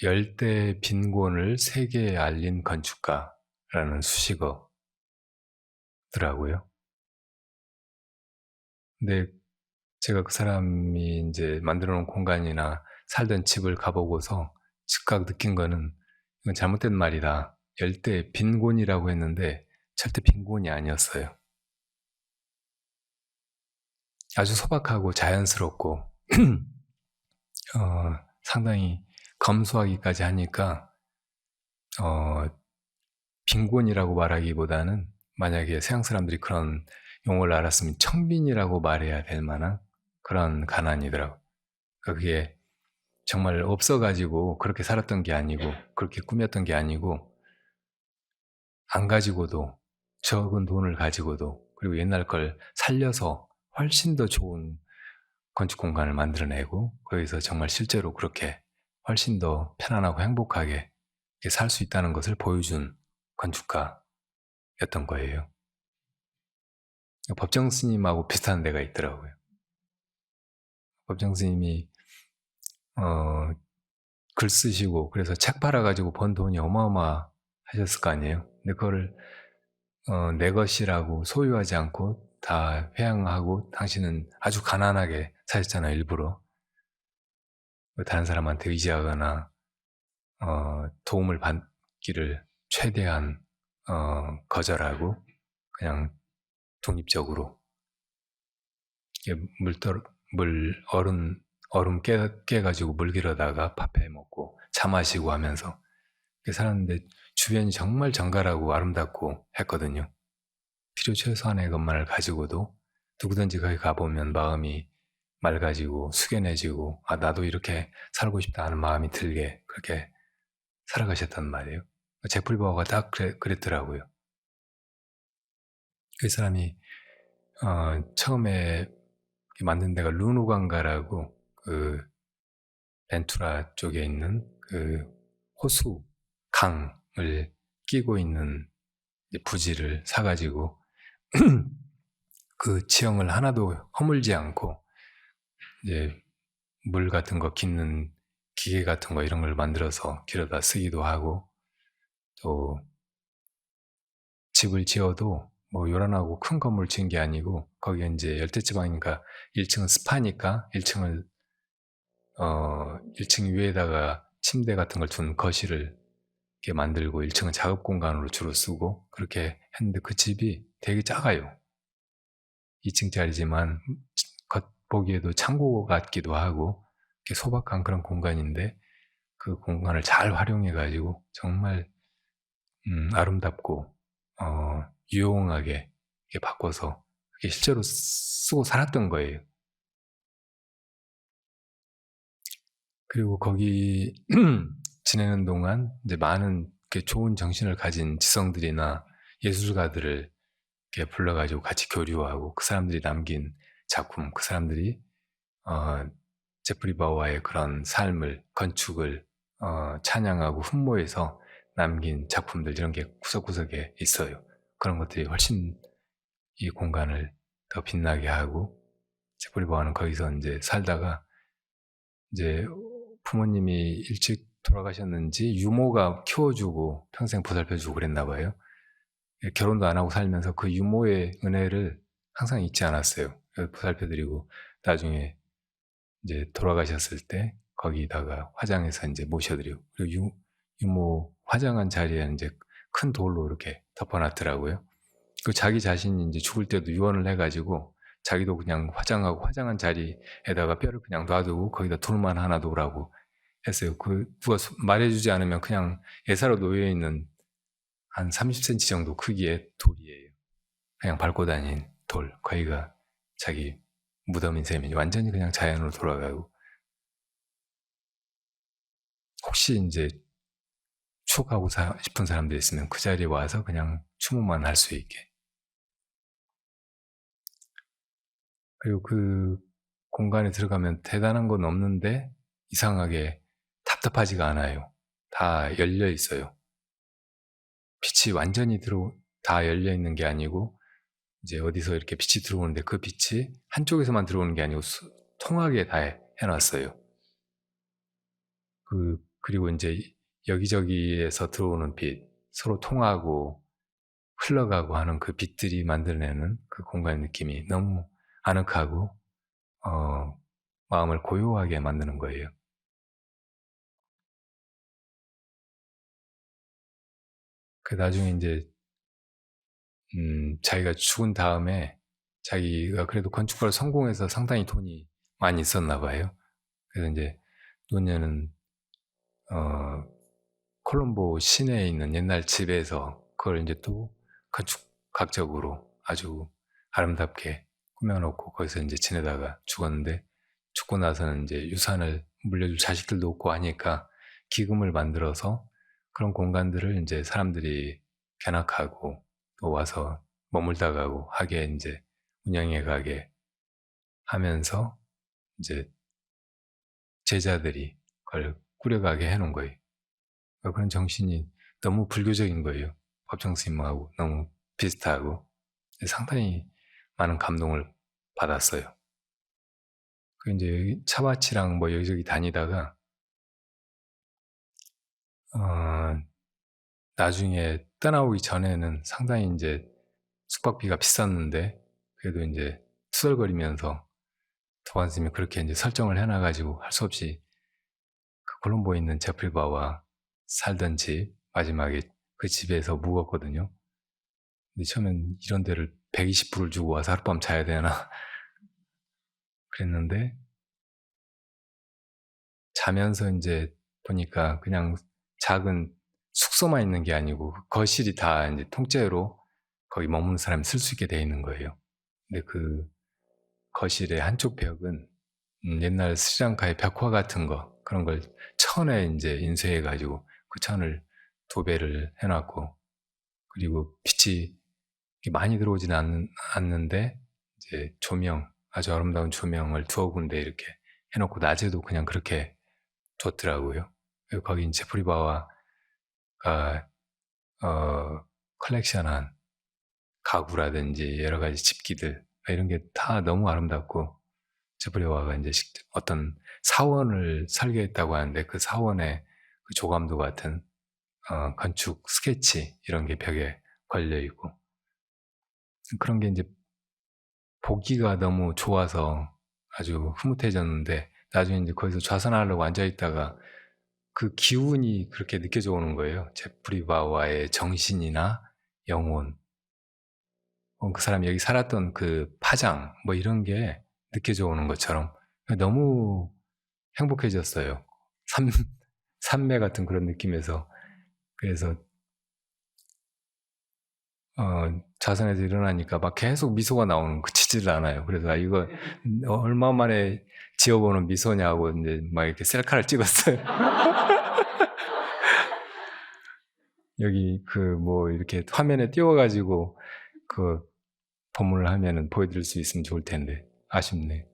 열대 빈곤을 세계에 알린 건축가라는 수식어더라고요. 근데 제가 그 사람이 이제 만들어 놓은 공간이나 살던 집을 가보고서 즉각 느낀 거는 이건 잘못된 말이다. 열대 빈곤이라고 했는데 절대 빈곤이 아니었어요. 아주 소박하고 자연스럽고 상당히 검소하기까지 하니까 빈곤이라고 말하기보다는 만약에 서양 사람들이 그런 용어를 알았으면 청빈이라고 말해야 될 만한 그런 가난이더라고요. 그러니까 그게 정말 없어가지고 그렇게 살았던 게 아니고 그렇게 꾸몄던 게 아니고 안 가지고도 적은 돈을 가지고도 그리고 옛날 걸 살려서 훨씬 더 좋은 건축 공간을 만들어내고 거기서 정말 실제로 그렇게 훨씬 더 편안하고 행복하게 살 수 있다는 것을 보여준 건축가였던 거예요. 법정 스님하고 비슷한 데가 있더라고요. 법정 스님이 글 쓰시고 그래서 책 팔아가지고 번 돈이 어마어마하셨을 거 아니에요. 근데 그거를 내 것이라고 소유하지 않고 다 회양하고 당신은 아주 가난하게 사셨잖아요. 일부러 다른 사람한테 의지하거나 도움을 받기를 최대한 거절하고 그냥 독립적으로 얼음 깨가지고 물 길어다가 밥 해 먹고 차 마시고 하면서 살았는데 주변이 정말 정갈하고 아름답고 했거든요. 필요 최소한의 것만을 가지고도 누구든지 거기 가보면 마음이 맑아지고 숙연해지고 나도 이렇게 살고 싶다 하는 마음이 들게 그렇게 살아가셨단 말이에요. 제프리 바워가 딱 그랬더라고요. 그 사람이 처음에 만든 데가 루누강가라고 그 벤투라 쪽에 있는 그 호수 강을 끼고 있는 부지를 사가지고 그 지형을 하나도 허물지 않고 이제 물 같은 거 깃는 기계 같은 거 이런 걸 만들어서 길어다 쓰기도 하고 또 집을 지어도 뭐 요란하고 큰 건물 지은 게 아니고 거기에 이제 열대지방이니까 1층은 습하니까 1층 위에다가 침대 같은 걸 둔 거실을 이렇게 만들고 1층은 작업 공간으로 주로 쓰고 그렇게 했는데 그 집이 되게 작아요. 2층짜리지만 겉보기에도 창고 같기도 하고 소박한 그런 공간인데 그 공간을 잘 활용해가지고 정말 아름답고 유용하게 이렇게 바꿔서 그게 실제로 쓰고 살았던 거예요. 그리고 거기 지내는 동안 이제 많은 좋은 정신을 가진 지성들이나 예술가들을 이렇게 불러가지고 같이 교류하고 그 사람들이 남긴 작품, 그 사람들이 제프리 바워의 그런 삶을, 건축을 찬양하고 흠모해서 남긴 작품들 이런 게 구석구석에 있어요. 그런 것들이 훨씬 이 공간을 더 빛나게 하고 제프리 바워는 거기서 이제 살다가 이제 부모님이 일찍 돌아가셨는지 유모가 키워주고 평생 보살펴주고 그랬나 봐요. 결혼도 안 하고 살면서 그 유모의 은혜를 항상 잊지 않았어요. 보살펴드리고 나중에 이제 돌아가셨을 때 거기다가 화장해서 이제 모셔드리고 그리고 유모 화장한 자리에 이제 큰 돌로 이렇게 덮어놨더라고요. 그 자기 자신이 이제 죽을 때도 유언을 해가지고 자기도 그냥 화장하고 화장한 자리에다가 뼈를 그냥 놔두고 거기다 돌만 하나 놓으라고 했어요. 그 누가 말해주지 않으면 그냥 예사로 놓여 있는 한 30cm 정도 크기의 돌이에요. 그냥 밟고 다닌 돌. 거기가 자기 무덤인 셈이지. 완전히 그냥 자연으로 돌아가고. 혹시 이제 추억하고 싶은 사람들 있으면 그 자리에 와서 그냥 추모만 할 수 있게. 그리고 그 공간에 들어가면 대단한 건 없는데 이상하게 답답하지가 않아요. 다 열려 있어요. 빛이 완전히 다 열려 있는 게 아니고 이제 어디서 이렇게 빛이 들어오는데 그 빛이 한쪽에서만 들어오는 게 아니고 통하게 다 해놨어요. 그리고 이제 여기저기에서 들어오는 빛, 서로 통하고 흘러가고 하는 그 빛들이 만들어내는 그 공간 느낌이 너무 아늑하고 마음을 고요하게 만드는 거예요. 그 나중에 이제 자기가 죽은 다음에 자기가 그래도 건축가로 성공해서 상당히 돈이 많이 있었나 봐요. 그래서 이제 노년은 콜롬보 시내에 있는 옛날 집에서 그걸 이제 또 건축학적으로 아주 아름답게 꾸며놓고 거기서 이제 지내다가 죽었는데 죽고 나서는 이제 유산을 물려줄 자식들도 없고 하니까 기금을 만들어서 그런 공간들을 이제 사람들이 견학하고 또 와서 머물다 가고 하게 이제 운영해 가게 하면서 이제 제자들이 그걸 꾸려가게 해놓은 거예요. 그런 정신이 너무 불교적인 거예요. 법정 스님하고 너무 비슷하고 상당히 많은 감동을 받았어요. 그 이제 차바치랑 뭐 여기저기 다니다가 나중에 떠나오기 전에는 상당히 이제 숙박비가 비쌌는데 그래도 이제 투덜거리면서 도반 스님이 그렇게 이제 설정을 해놔가지고 할 수 없이 그 콜롬보에 있는 제프리 바와 살던 집 마지막에 그 집에서 묵었거든요. 근데 처음엔 이런 데를 120불을 주고 와서 하룻밤 자야 되나 그랬는데, 자면서 이제 보니까 그냥 작은 숙소만 있는 게 아니고 거실이 다 이제 통째로 거기 머무는 사람이 쓸 수 있게 돼 있는 거예요. 근데 그 거실의 한쪽 벽은 옛날 스리랑카의 벽화 같은 거, 그런 걸 천에 이제 인쇄해가지고 그 천을 도배를 해놨고, 그리고 빛이 많이 들어오지는 않는데 이제 조명, 아주 아름다운 조명을 두어 군데 이렇게 해놓고 낮에도 그냥 그렇게 뒀더라고요. 그리고 거기 제프리 바와가 컬렉션한 가구라든지 여러 가지 집기들 이런 게 다 너무 아름답고, 제프리 바와가 이제 어떤 사원을 설계했다고 하는데 그 사원의 그 조감도 같은 건축 스케치 이런 게 벽에 걸려 있고, 그런 게 이제 보기가 너무 좋아서 아주 흐뭇해졌는데, 나중에 이제 거기서 좌선하려고 앉아있다가 그 기운이 그렇게 느껴져 오는 거예요. 제프리 바와의 정신이나 영혼, 그 사람이 여기 살았던 그 파장, 뭐 이런 게 느껴져 오는 것처럼 너무 행복해졌어요. 삼, 삼매 같은 그런 느낌에서. 그래서 자선에서 일어나니까 막 계속 미소가 나오는, 그치질 않아요. 그래서 이거 얼마 만에 지어보는 미소냐고 이제 막 이렇게 셀카를 찍었어요. 여기 그 뭐 이렇게 화면에 띄워가지고 그 법문을 하면은 보여드릴 수 있으면 좋을 텐데 아쉽네.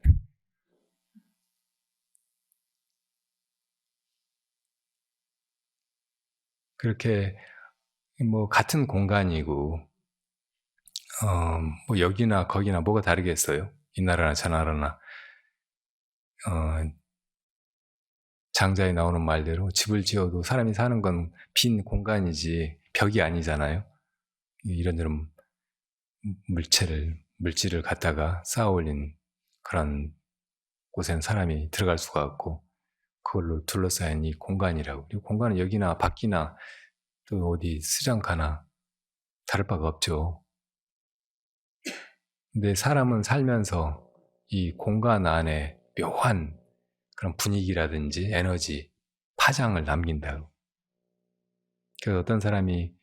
그렇게 뭐 같은 공간이고 뭐 여기나 거기나 뭐가 다르겠어요? 이 나라나 저 나라나. 어, 장자에 나오는 말대로 집을 지어도 사람이 사는 건 빈 공간이지 벽이 아니잖아요. 이런저런 물질을 갖다가 쌓아 올린 그런 곳에는 사람이 들어갈 수가 없고, 그걸로 둘러싸인 이 공간이라고. 그리고 공간은 여기나 밖이나 또 어디 스리랑카나 다를 바가 없죠. 근데 사람은 살면서 이 공간 안에 묘한 그런 분위기라든지 에너지, 파장을 남긴다고. 그래서 어떤 사람이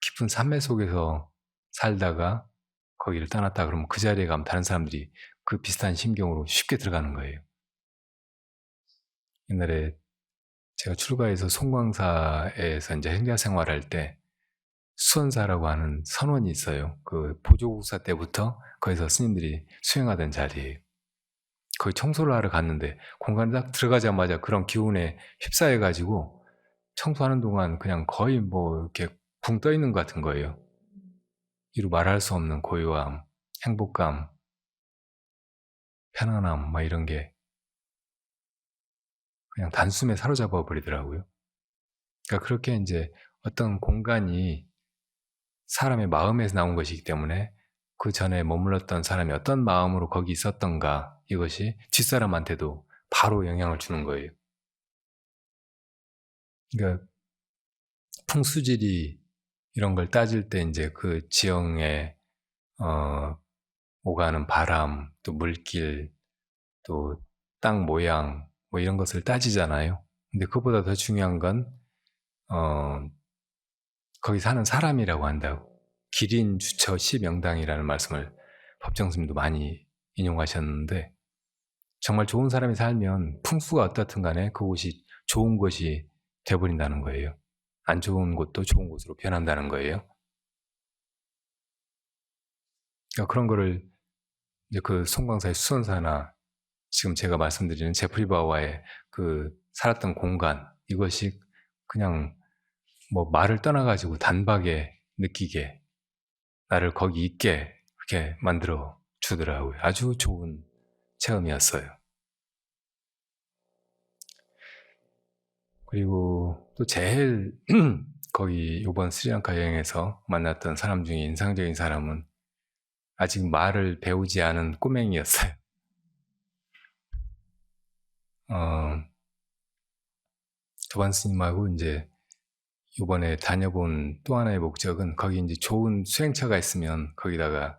깊은 산매 속에서 살다가 거기를 떠났다 그러면 그 자리에 가면 다른 사람들이 그 비슷한 심경으로 쉽게 들어가는 거예요. 옛날에 제가 출가해서 송광사에서 이제 행자 생활할 때 수원사라고 하는 선원이 있어요. 그 보조국사 때부터 거기서 스님들이 수행하던 자리예요. 거기 청소를 하러 갔는데 공간에 딱 들어가자마자 그런 기운에 휩싸여가지고 청소하는 동안 그냥 거의 뭐 이렇게 붕 떠 있는 것 같은 거예요. 이루 말할 수 없는 고요함, 행복감, 편안함, 막 이런 게 그냥 단숨에 사로잡아 버리더라고요. 그러니까 그렇게 이제 어떤 공간이 사람의 마음에서 나온 것이기 때문에 그 전에 머물렀던 사람이 어떤 마음으로 거기 있었던가, 이것이 뒷사람한테도 바로 영향을 주는 거예요. 그러니까 풍수지리 이런 걸 따질 때 이제 그 지형에 오가는 바람, 또 물길, 또 땅 모양, 뭐 이런 것을 따지잖아요. 근데 그보다 더 중요한 건 거기 사는 사람이라고 한다고. 기린 주처 시명당이라는 말씀을 법정스님도 많이 인용하셨는데, 정말 좋은 사람이 살면 풍수가 어떻든 간에 그곳이 좋은 곳이 되어버린다는 거예요. 안 좋은 곳도 좋은 곳으로 변한다는 거예요. 그러니까 그런 거를 이제 그 송광사의 수선사나 지금 제가 말씀드리는 제프리 바와의 그 살았던 공간, 이것이 그냥 뭐 말을 떠나가지고 단박에 느끼게, 나를 거기 있게 그렇게 만들어 주더라고요. 아주 좋은 체험이었어요. 그리고 또 제일 거기 이번 스리랑카 여행에서 만났던 사람 중에 인상적인 사람은 아직 말을 배우지 않은 꼬맹이였어요. 도반 스님하고 이제 이번에 다녀본 또 하나의 목적은 거기 이제 좋은 수행처가 있으면 거기다가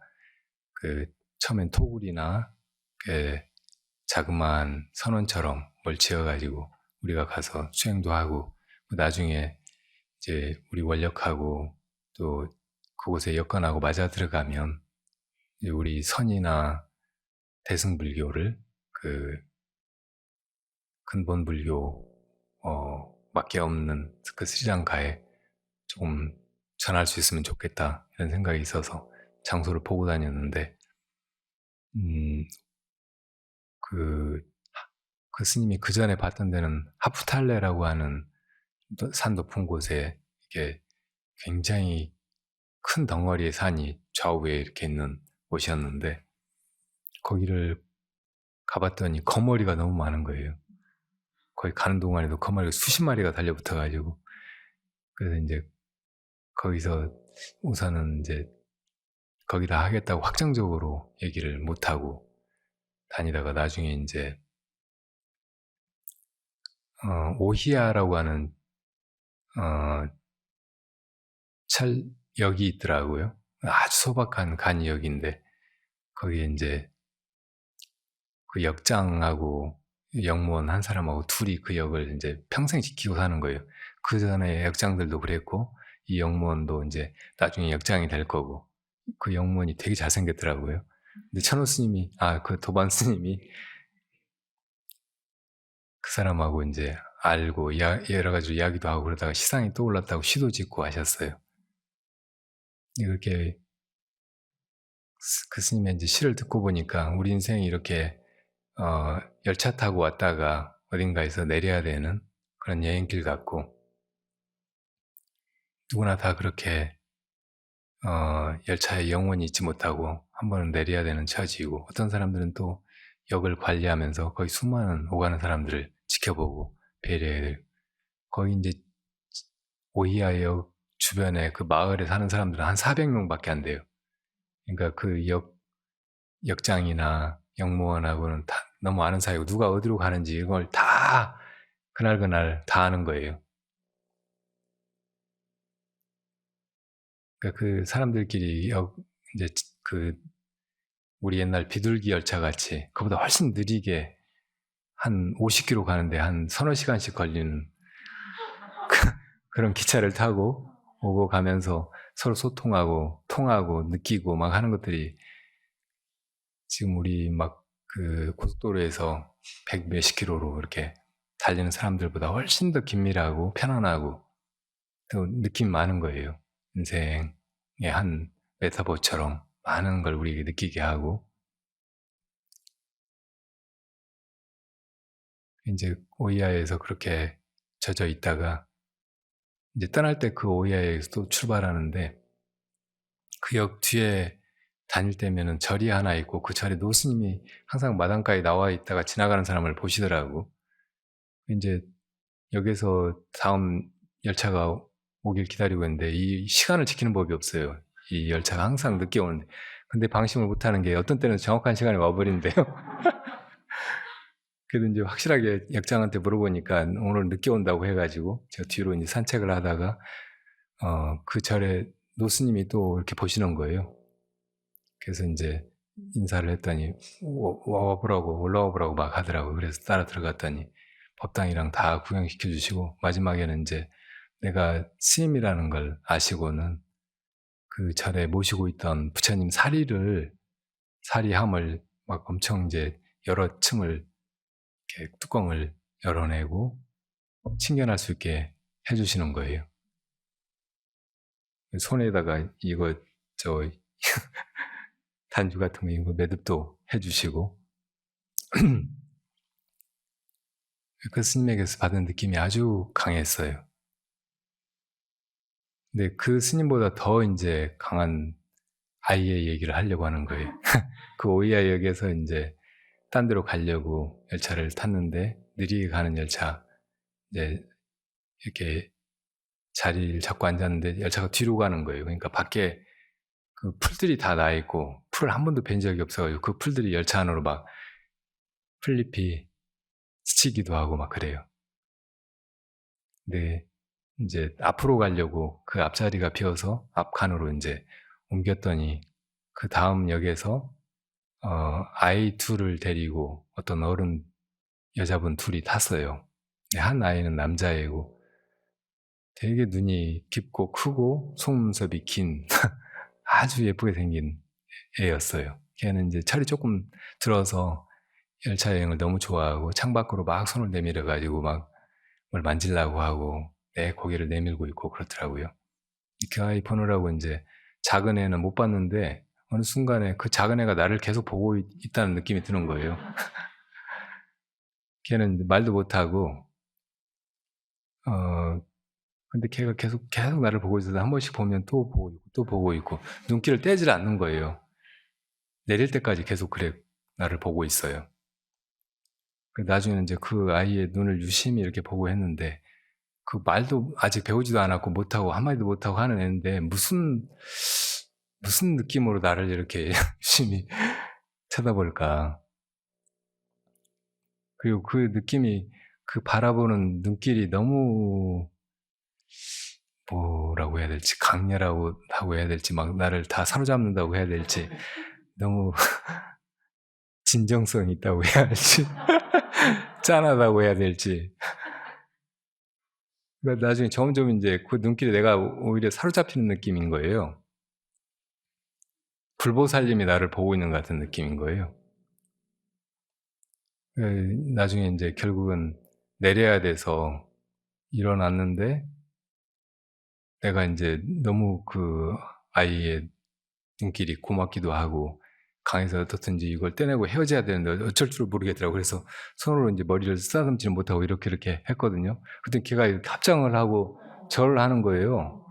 그 처음엔 토굴이나 그 자그마한 선원처럼 뭘 지어가지고 우리가 가서 수행도 하고 나중에 이제 우리 원력하고 또 그곳에 여건하고 맞아 들어가면 우리 선이나 대승불교를 그 근본 불교 밖에 없는 그 스리랑카에 조금 전할 수 있으면 좋겠다 이런 생각이 있어서 장소를 보고 다녔는데 그, 그 스님이 그 전에 봤던 데는 하프탈레라고 하는 산 높은 곳에 이게 굉장히 큰 덩어리의 산이 좌우에 이렇게 있는 곳이었는데 거기를 가봤더니 거머리가 너무 많은 거예요. 거기 가는 동안에도 거머리가 수십 마리가 달려붙어가지고 그래서 이제 거기서 우선은 이제 거기다 하겠다고 확정적으로 얘기를 못하고 다니다가 나중에 이제 오히야라고 하는 철역이 있더라고요. 아주 소박한 간이역인데 거기에 이제 그 역장하고 역무원 한 사람하고 둘이 그 역을 이제 평생 지키고 사는 거예요. 그 전에 역장들도 그랬고 이 역무원도 이제 나중에 역장이 될 거고 그 역무원이 되게 잘생겼더라고요. 근데 천호 스님이 그 도반 스님이 그 사람하고 이제 알고 여러 가지 이야기도 하고 그러다가 시상이 떠올랐다고 시도 짓고 하셨어요. 이렇게 그 스님의 이제 시를 듣고 보니까 우리 인생이 이렇게 열차 타고 왔다가 어딘가에서 내려야 되는 그런 여행길 같고 누구나 다 그렇게 열차에 영원히 있지 못하고 한 번은 내려야 되는 처지이고 어떤 사람들은 또 역을 관리하면서 거기 수많은 오가는 사람들을 지켜보고 배려해야 되고 거기 이제 오히야역 주변에 그 마을에 사는 사람들은 한 400명밖에 안 돼요. 그러니까 그 역장이나 역무원하고는 다 너무 아는 사이고 누가 어디로 가는지 이걸 다 그날 다 아는 거예요. 그러니까 그 사람들끼리 이제 그 우리 옛날 비둘기 열차 같이 그보다 훨씬 느리게 한 50km 가는데 한 서너 시간씩 걸리는 그런 기차를 타고 오고 가면서 서로 소통하고 통하고 느끼고 막 하는 것들이 지금 우리 막 그 고속도로에서 100 몇십 킬로로 이렇게 달리는 사람들보다 훨씬 더 긴밀하고 편안하고 또 느낌 많은 거예요. 인생의 한 메타버처럼 많은 걸 우리에게 느끼게 하고 이제 오이아에서 그렇게 젖어 있다가 이제 떠날 때 그 오이아에서 또 출발하는데 그 역 뒤에 다닐 때면은 절이 하나 있고 그 절에 노스님이 항상 마당가에 나와 있다가 지나가는 사람을 보시더라고. 이제 역에서 다음 열차가 오길 기다리고 있는데 이 시간을 지키는 법이 없어요. 이 열차가 항상 늦게 오는데. 근데 방심을 못하는 게 어떤 때는 정확한 시간에 와버린대요. 그래도 이제 확실하게 역장한테 물어보니까 오늘 늦게 온다고 해가지고 제가 뒤로 이제 산책을 하다가 그 절에 노스님이 또 이렇게 보시는 거예요. 그래서 이제 인사를 했더니 와보라고 올라와 보라고 막 하더라고요. 그래서 따라 들어갔더니 법당이랑 다 구경시켜 주시고 마지막에는 이제 내가 스님이라는 걸 아시고는 그 절에 모시고 있던 부처님 사리함을 막 엄청 이제 여러 층을 이렇게 뚜껑을 열어내고 친견할 수 있게 해주시는 거예요. 손에다가 이거 저 단주 같은 거 이거 매듭도 해주시고 그 스님에게서 받은 느낌이 아주 강했어요. 근데 그 스님보다 더 이제 강한 아이의 얘기를 하려고 하는 거예요. 그 오이야 역에서 이제 딴 데로 가려고 열차를 탔는데 느리게 가는 열차 이제 이렇게 자리를 잡고 앉았는데 열차가 뒤로 가는 거예요. 그러니까 밖에 그 풀들이 다 나 있고 풀을 한 번도 뵌 적이 없어가지고 그 풀들이 열차 안으로 막 풀잎이 스치기도 하고 막 그래요. 근데 이제 앞으로 가려고 그 앞자리가 비어서 앞칸으로 이제 옮겼더니 그 다음 역에서 아이 둘을 데리고 어떤 어른 여자분 둘이 탔어요. 한 아이는 남자애고 되게 눈이 깊고 크고 속눈썹이 긴 아주 예쁘게 생긴 애였어요. 걔는 이제 철이 조금 들어서 열차 여행을 너무 좋아하고 창밖으로 막 손을 내밀어 가지고 막 뭘 만지려고 하고 내 고개를 내밀고 있고 그렇더라고요. 그 아이 보느라고 이제 작은 애는 못 봤는데 어느 순간에 그 작은 애가 나를 계속 보고 있다는 느낌이 드는 거예요. 걔는 말도 못하고 근데 걔가 계속 나를 보고 있어서 한 번씩 보면 또 보고 있고 또 보고 있고 눈길을 떼질 않는 거예요. 내릴 때까지 계속 그래 나를 보고 있어요. 나중에는 이제 그 아이의 눈을 유심히 이렇게 보고 했는데 그 말도 아직 배우지도 않았고 못하고 한마디도 못하고 하는 애인데 무슨 느낌으로 나를 이렇게 유심히 쳐다볼까. 그리고 그 느낌이 그 바라보는 눈길이 너무 뭐라고 해야 될지 강렬하고 해야 될지 막 나를 다 사로잡는다고 해야 될지 너무 진정성 있다고 해야 할지 짠하다고 해야 될지 그러니까 나중에 점점 이제 그 눈길에 내가 오히려 사로잡히는 느낌인 거예요. 불보살님이 나를 보고 있는 것 같은 느낌인 거예요. 나중에 이제 결국은 내려야 돼서 일어났는데 내가 이제 너무 그 아이의 눈길이 고맙기도 하고 강해서 어떻든지 이걸 떼내고 헤어져야 되는데 어쩔 줄 모르겠더라고. 그래서 손으로 이제 머리를 쓰다듬지는 못하고 이렇게 했거든요. 그때 걔가 이렇게 합장을 하고 절을 하는 거예요.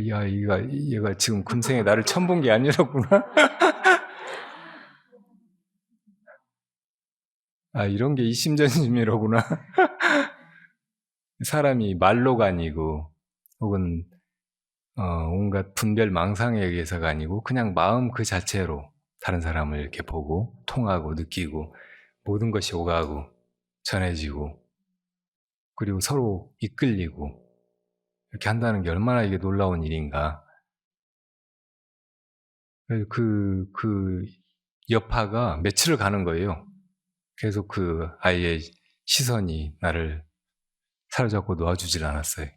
야, 얘가 지금 금생에 나를 처음 본 게 아니라구나. 아, 이런 게 이심전심이로구나. 사람이 말로가 아니고, 혹은, 온갖 분별 망상에 의해서가 아니고, 그냥 마음 그 자체로 다른 사람을 이렇게 보고, 통하고, 느끼고, 모든 것이 오가고, 전해지고, 그리고 서로 이끌리고, 이렇게 한다는 게 얼마나 이게 놀라운 일인가. 그 여파가 며칠을 가는 거예요. 계속 그 아이의 시선이 나를 사로잡고 놓아주질 않았어요.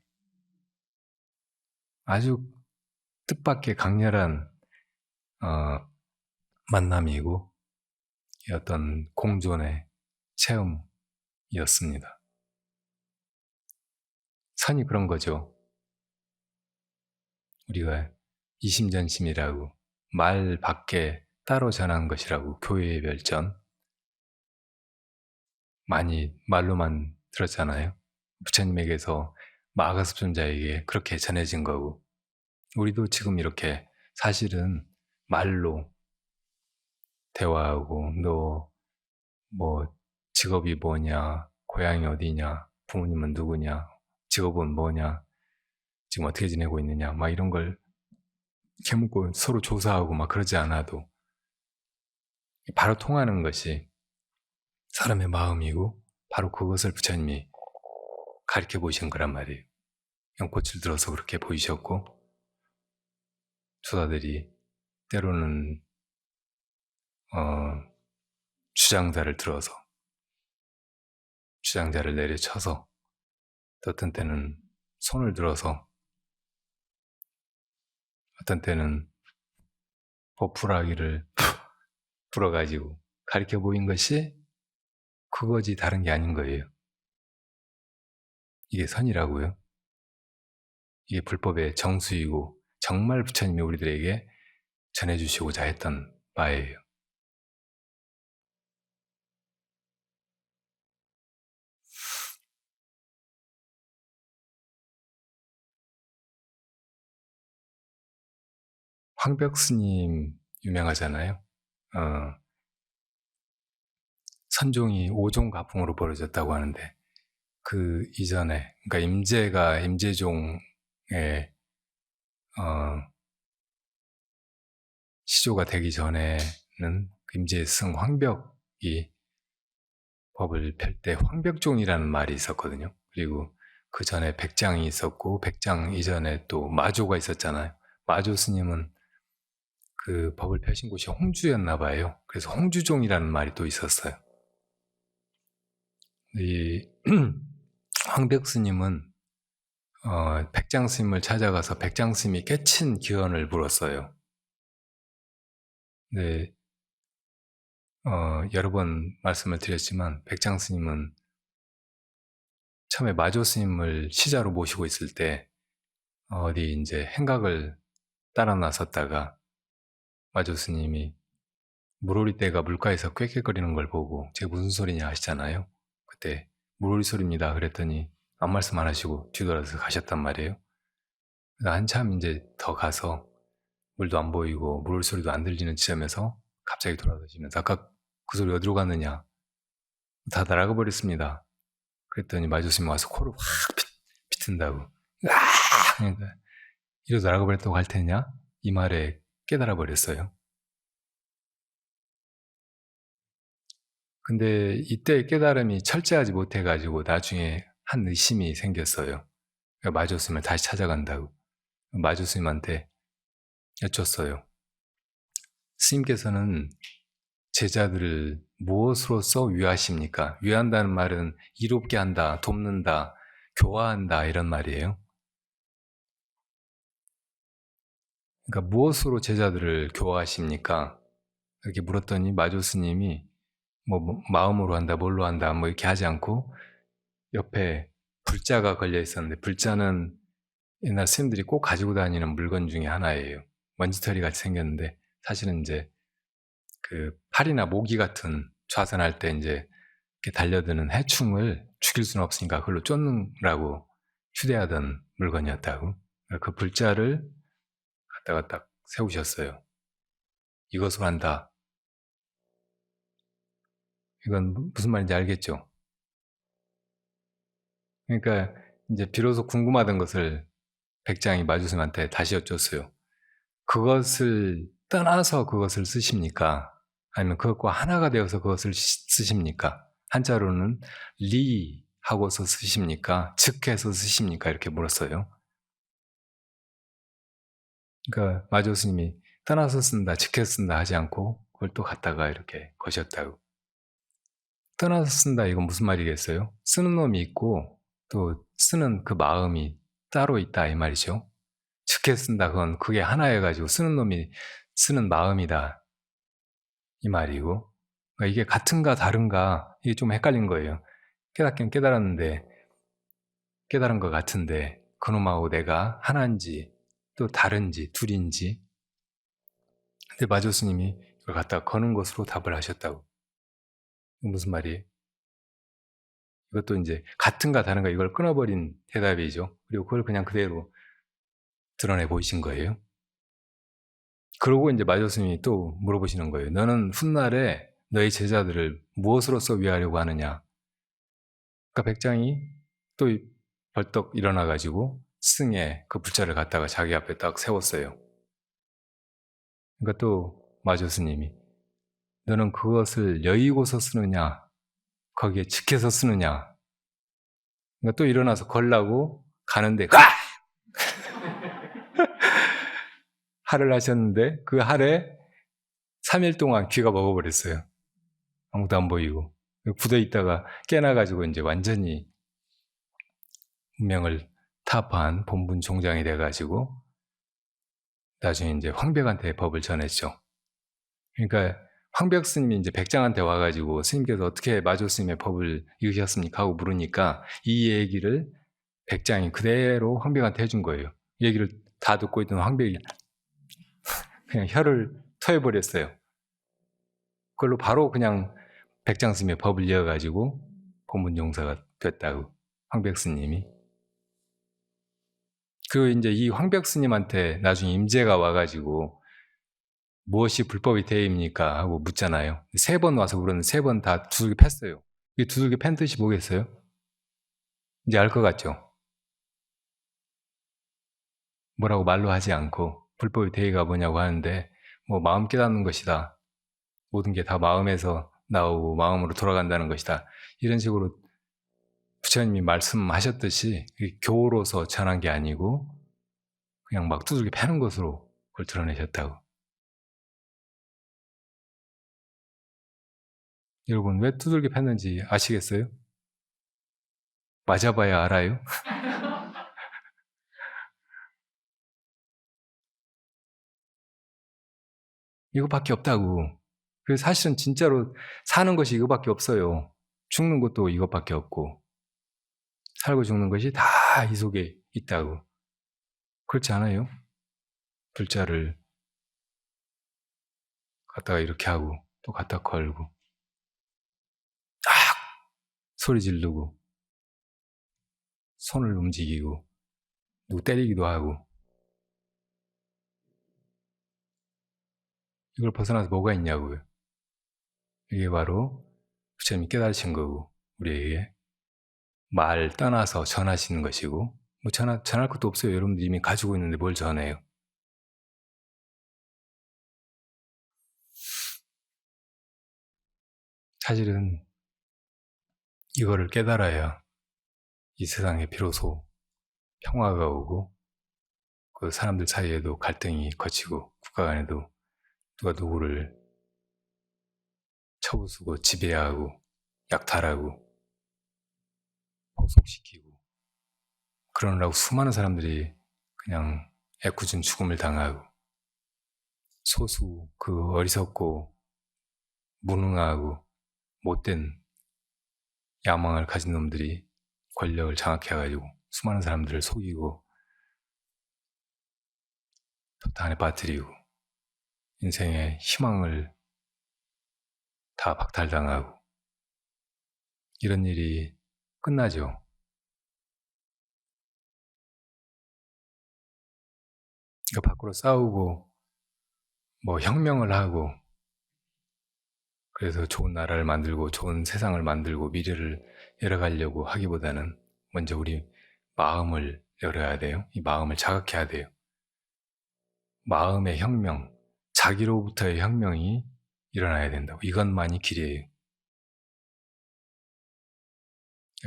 아주 뜻밖의 강렬한 만남이고 어떤 공존의 체험이었습니다. 선이 그런 거죠. 우리가 이심전심이라고 말 밖에 따로 전한 것이라고 교회의 별전 많이 말로만 들었잖아요. 부처님에게서 마가섭존자에게 그렇게 전해진 거고 우리도 지금 이렇게 사실은 말로 대화하고 너 뭐 직업이 뭐냐, 고향이 어디냐, 부모님은 누구냐, 직업은 뭐냐, 지금 어떻게 지내고 있느냐, 막 이런 걸 이렇게 묻고 서로 조사하고 막 그러지 않아도 바로 통하는 것이 사람의 마음이고 바로 그것을 부처님이 가르쳐 보신 거란 말이에요. 연꽃을 들어서 그렇게 보이셨고 조사들이 때로는 주장자를 들어서 주장자를 내려쳐서 어떤 때는 손을 들어서 어떤 때는 보풀하기를 불어가지고 가르쳐 보인 것이 그거지 다른 게 아닌 거예요. 이게 선이라고요. 이게 불법의 정수이고 정말 부처님이 우리들에게 전해주시고자 했던 바예요. 황벽스님 유명하잖아요. 선종이 5종 가풍으로 벌어졌다고 하는데 그 이전에 그러니까 임재종의 시조가 되기 전에는 임재승 황벽이 법을 펼 때 황벽종이라는 말이 있었거든요. 그리고 그 전에 백장이 있었고 백장 이전에 또 마조가 있었잖아요. 마조 스님은 그 법을 펴신 곳이 홍주였나 봐요. 그래서 홍주종이라는 말이 또 있었어요. 이 황벽 스님은 백장 스님을 찾아가서 백장 스님이 깨친 기원을 물었어요. 네, 여러 번 말씀을 드렸지만 백장 스님은 처음에 마조 스님을 시자로 모시고 있을 때 어디 이제 행각을 따라 나섰다가 마조 스님이 물오리떼가 물가에서 꾀꾀거리는 걸 보고 제가 무슨 소리냐 하시잖아요. 그때 물오리 소리입니다 그랬더니 아무 말씀 안 하시고 뒤돌아서 가셨단 말이에요. 한참 이제 더 가서 물도 안 보이고 물오리 소리도 안 들리는 지점에서 갑자기 돌아서시면서 아까 그 소리 어디로 갔느냐? 다 날아가 버렸습니다. 그랬더니 마조 스님이 와서 코를 확 비튼다고 그러니까 이러고 날아가 버렸다고 할 테냐? 이 말에 깨달아 버렸어요. 근데 이때 깨달음이 철저하지 못해가지고 나중에 한 의심이 생겼어요. 마조 스님을 다시 찾아간다고. 마조 스님한테 여쭸어요. 스님께서는 제자들을 무엇으로써 위하십니까? 위한다는 말은 이롭게 한다, 돕는다, 교화한다 이런 말이에요. 그러니까 무엇으로 제자들을 교화하십니까? 이렇게 물었더니 마조 스님이 뭐 마음으로 한다, 뭘로 한다 뭐 이렇게 하지 않고 옆에 불자가 걸려 있었는데 불자는 옛날 스님들이 꼭 가지고 다니는 물건 중에 하나예요. 먼지털이 같이 생겼는데 사실은 이제 그 파리나 모기 같은 좌선할 때 이제 이렇게 달려드는 해충을 죽일 수는 없으니까 그걸로 쫓느라고 휴대하던 물건이었다고. 그 불자를 갖다가 딱 세우셨어요. 이것으로 한다. 이건 무슨 말인지 알겠죠? 그러니까 이제 비로소 궁금하던 것을 백장이 마주스님한테 다시 여쭸어요. 그것을 떠나서 그것을 쓰십니까? 아니면 그것과 하나가 되어서 그것을 쓰십니까? 한자로는 리 하고서 쓰십니까? 즉해서 쓰십니까? 이렇게 물었어요. 그러니까 마조 스님이 떠나서 쓴다, 즉해서 쓴다 하지 않고 그걸 또 갖다가 이렇게 거셨다고. 떠나서 쓴다 이건 무슨 말이겠어요? 쓰는 놈이 있고 또 쓰는 그 마음이 따로 있다 이 말이죠. 즉해서 쓴다 그건 그게 하나여가지고 쓰는 놈이 쓰는 마음이다 이 말이고, 그러니까 이게 같은가 다른가 이게 좀 헷갈린 거예요. 깨닫긴 깨달았는데 깨달은 것 같은데 그놈하고 내가 하나인지 또 다른지 둘인지. 근데 마조 스님이 이걸 갖다가 거는 것으로 답을 하셨다고. 무슨 말이에요? 이것도 이제 같은가 다른가 이걸 끊어버린 대답이죠. 그리고 그걸 그냥 그대로 드러내 보이신 거예요. 그러고 이제 마조 스님이 또 물어보시는 거예요. 너는 훗날에 너의 제자들을 무엇으로써 위하려고 하느냐? 그러니까 백장이 또 벌떡 일어나가지고 스승의 그 불자를 갖다가 자기 앞에 딱 세웠어요. 그러니까 또 마조 스님이 너는 그것을 여의고서 쓰느냐? 거기에 직해서 쓰느냐? 그러니까 또 일어나서 걸라고 가는데 할을 하셨는데 그 할에 3일 동안 귀가 먹어버렸어요. 아무도 안 보이고 굳어 있다가 깨나가지고 이제 완전히 운명을 타파한 본분 종장이 돼가지고 나중에 이제 황벽한테 법을 전했죠. 그러니까 황벽 스님이 이제 백장한테 와가지고 스님께서 어떻게 마조 스님의 법을 읽으셨습니까? 하고 물으니까 이 얘기를 백장이 그대로 황벽한테 해준 거예요. 이 얘기를 다 듣고 있던 황벽이 그냥 혀를 터해버렸어요. 그걸로 바로 그냥 백장 스님의 법을 이어가지고 본문종사가 됐다고 황벽 스님이. 그리고 이제 이 황벽 스님한테 나중에 임재가 와가지고 무엇이 불법이 대입니까? 하고 묻잖아요. 3번 와서 물었는데 3번 다 두들겨 팼어요. 이 두들겨 팬 뜻이 뭐겠어요? 이제 알 것 같죠? 뭐라고 말로 하지 않고 불법의 대의가 뭐냐고 하는데 뭐 마음 깨닫는 것이다. 모든 게 다 마음에서 나오고 마음으로 돌아간다는 것이다. 이런 식으로 부처님이 말씀하셨듯이 교로서 전한 게 아니고 그냥 막 두들겨 패는 것으로 그걸 드러내셨다고. 여러분 왜 두들겨 팼는지 아시겠어요? 맞아봐야 알아요? 이거밖에 없다고. 그래서 사실은 진짜로 사는 것이 이거밖에 없어요. 죽는 것도 이것밖에 없고 살고 죽는 것이 다 이 속에 있다고. 그렇지 않아요? 불자를 갖다가 이렇게 하고 또 갖다 걸고 딱 소리 지르고 손을 움직이고 누구 때리기도 하고 이걸 벗어나서 뭐가 있냐고요. 이게 바로 부처님이 깨달으신 거고 우리에게 말 떠나서 전하시는 것이고 뭐 전할 것도 없어요. 여러분들 이미 가지고 있는데 뭘 전해요. 사실은 이거를 깨달아야 이 세상에 비로소 평화가 오고 그 사람들 사이에도 갈등이 거치고 국가 간에도 누가 누구를 쳐부수고 지배하고 약탈하고 복속시키고 그러느라고 수많은 사람들이 그냥 애꿎은 죽음을 당하고 소수 그 어리석고 무능하고 못된 야망을 가진 놈들이 권력을 장악해가지고 수많은 사람들을 속이고 덫 안에 빠뜨리고 인생의 희망을 다 박탈당하고 이런 일이 끝나죠. 그러니까 밖으로 싸우고 뭐 혁명을 하고 그래서 좋은 나라를 만들고 좋은 세상을 만들고 미래를 열어가려고 하기보다는 먼저 우리 마음을 열어야 돼요. 이 마음을 자극해야 돼요. 마음의 혁명, 자기로부터의 혁명이 일어나야 된다고. 이것만이 길이에요.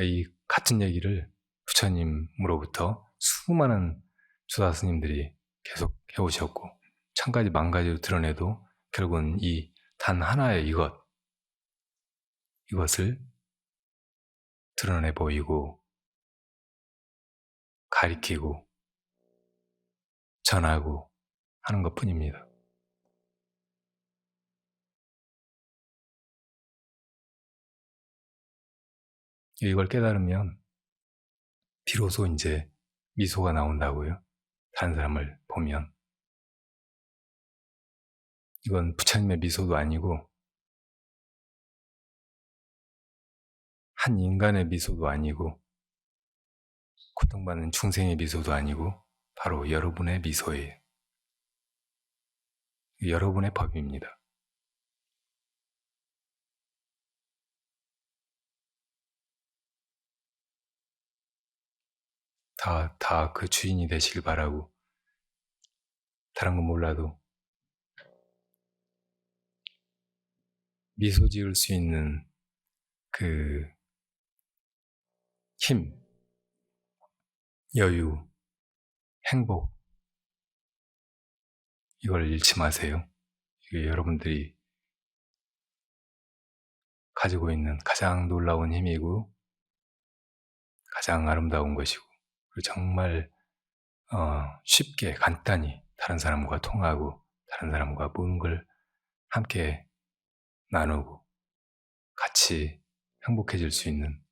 이 같은 얘기를 부처님으로부터 수많은 조사 스님들이 계속 해오셨고 천 가지 만 가지로 드러내도 결국은 이 단 하나의 이것을 드러내 보이고 가리키고 전하고 하는 것 뿐입니다. 이걸 깨달으면 비로소 이제 미소가 나온다고요. 다른 사람을 보면. 이건 부처님의 미소도 아니고 한 인간의 미소도 아니고 고통받는 중생의 미소도 아니고 바로 여러분의 미소예요. 여러분의 법입니다. 다 그 주인이 되시길 바라고 다른 건 몰라도 미소 지을 수 있는 그 힘, 여유, 행복 이걸 잃지 마세요. 이게 여러분들이 가지고 있는 가장 놀라운 힘이고 가장 아름다운 것이고 그리고 정말 쉽게 간단히 다른 사람과 통하고 다른 사람과 모든 걸 함께 나누고 같이 행복해질 수 있는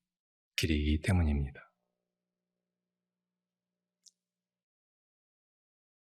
길이기 때문입니다.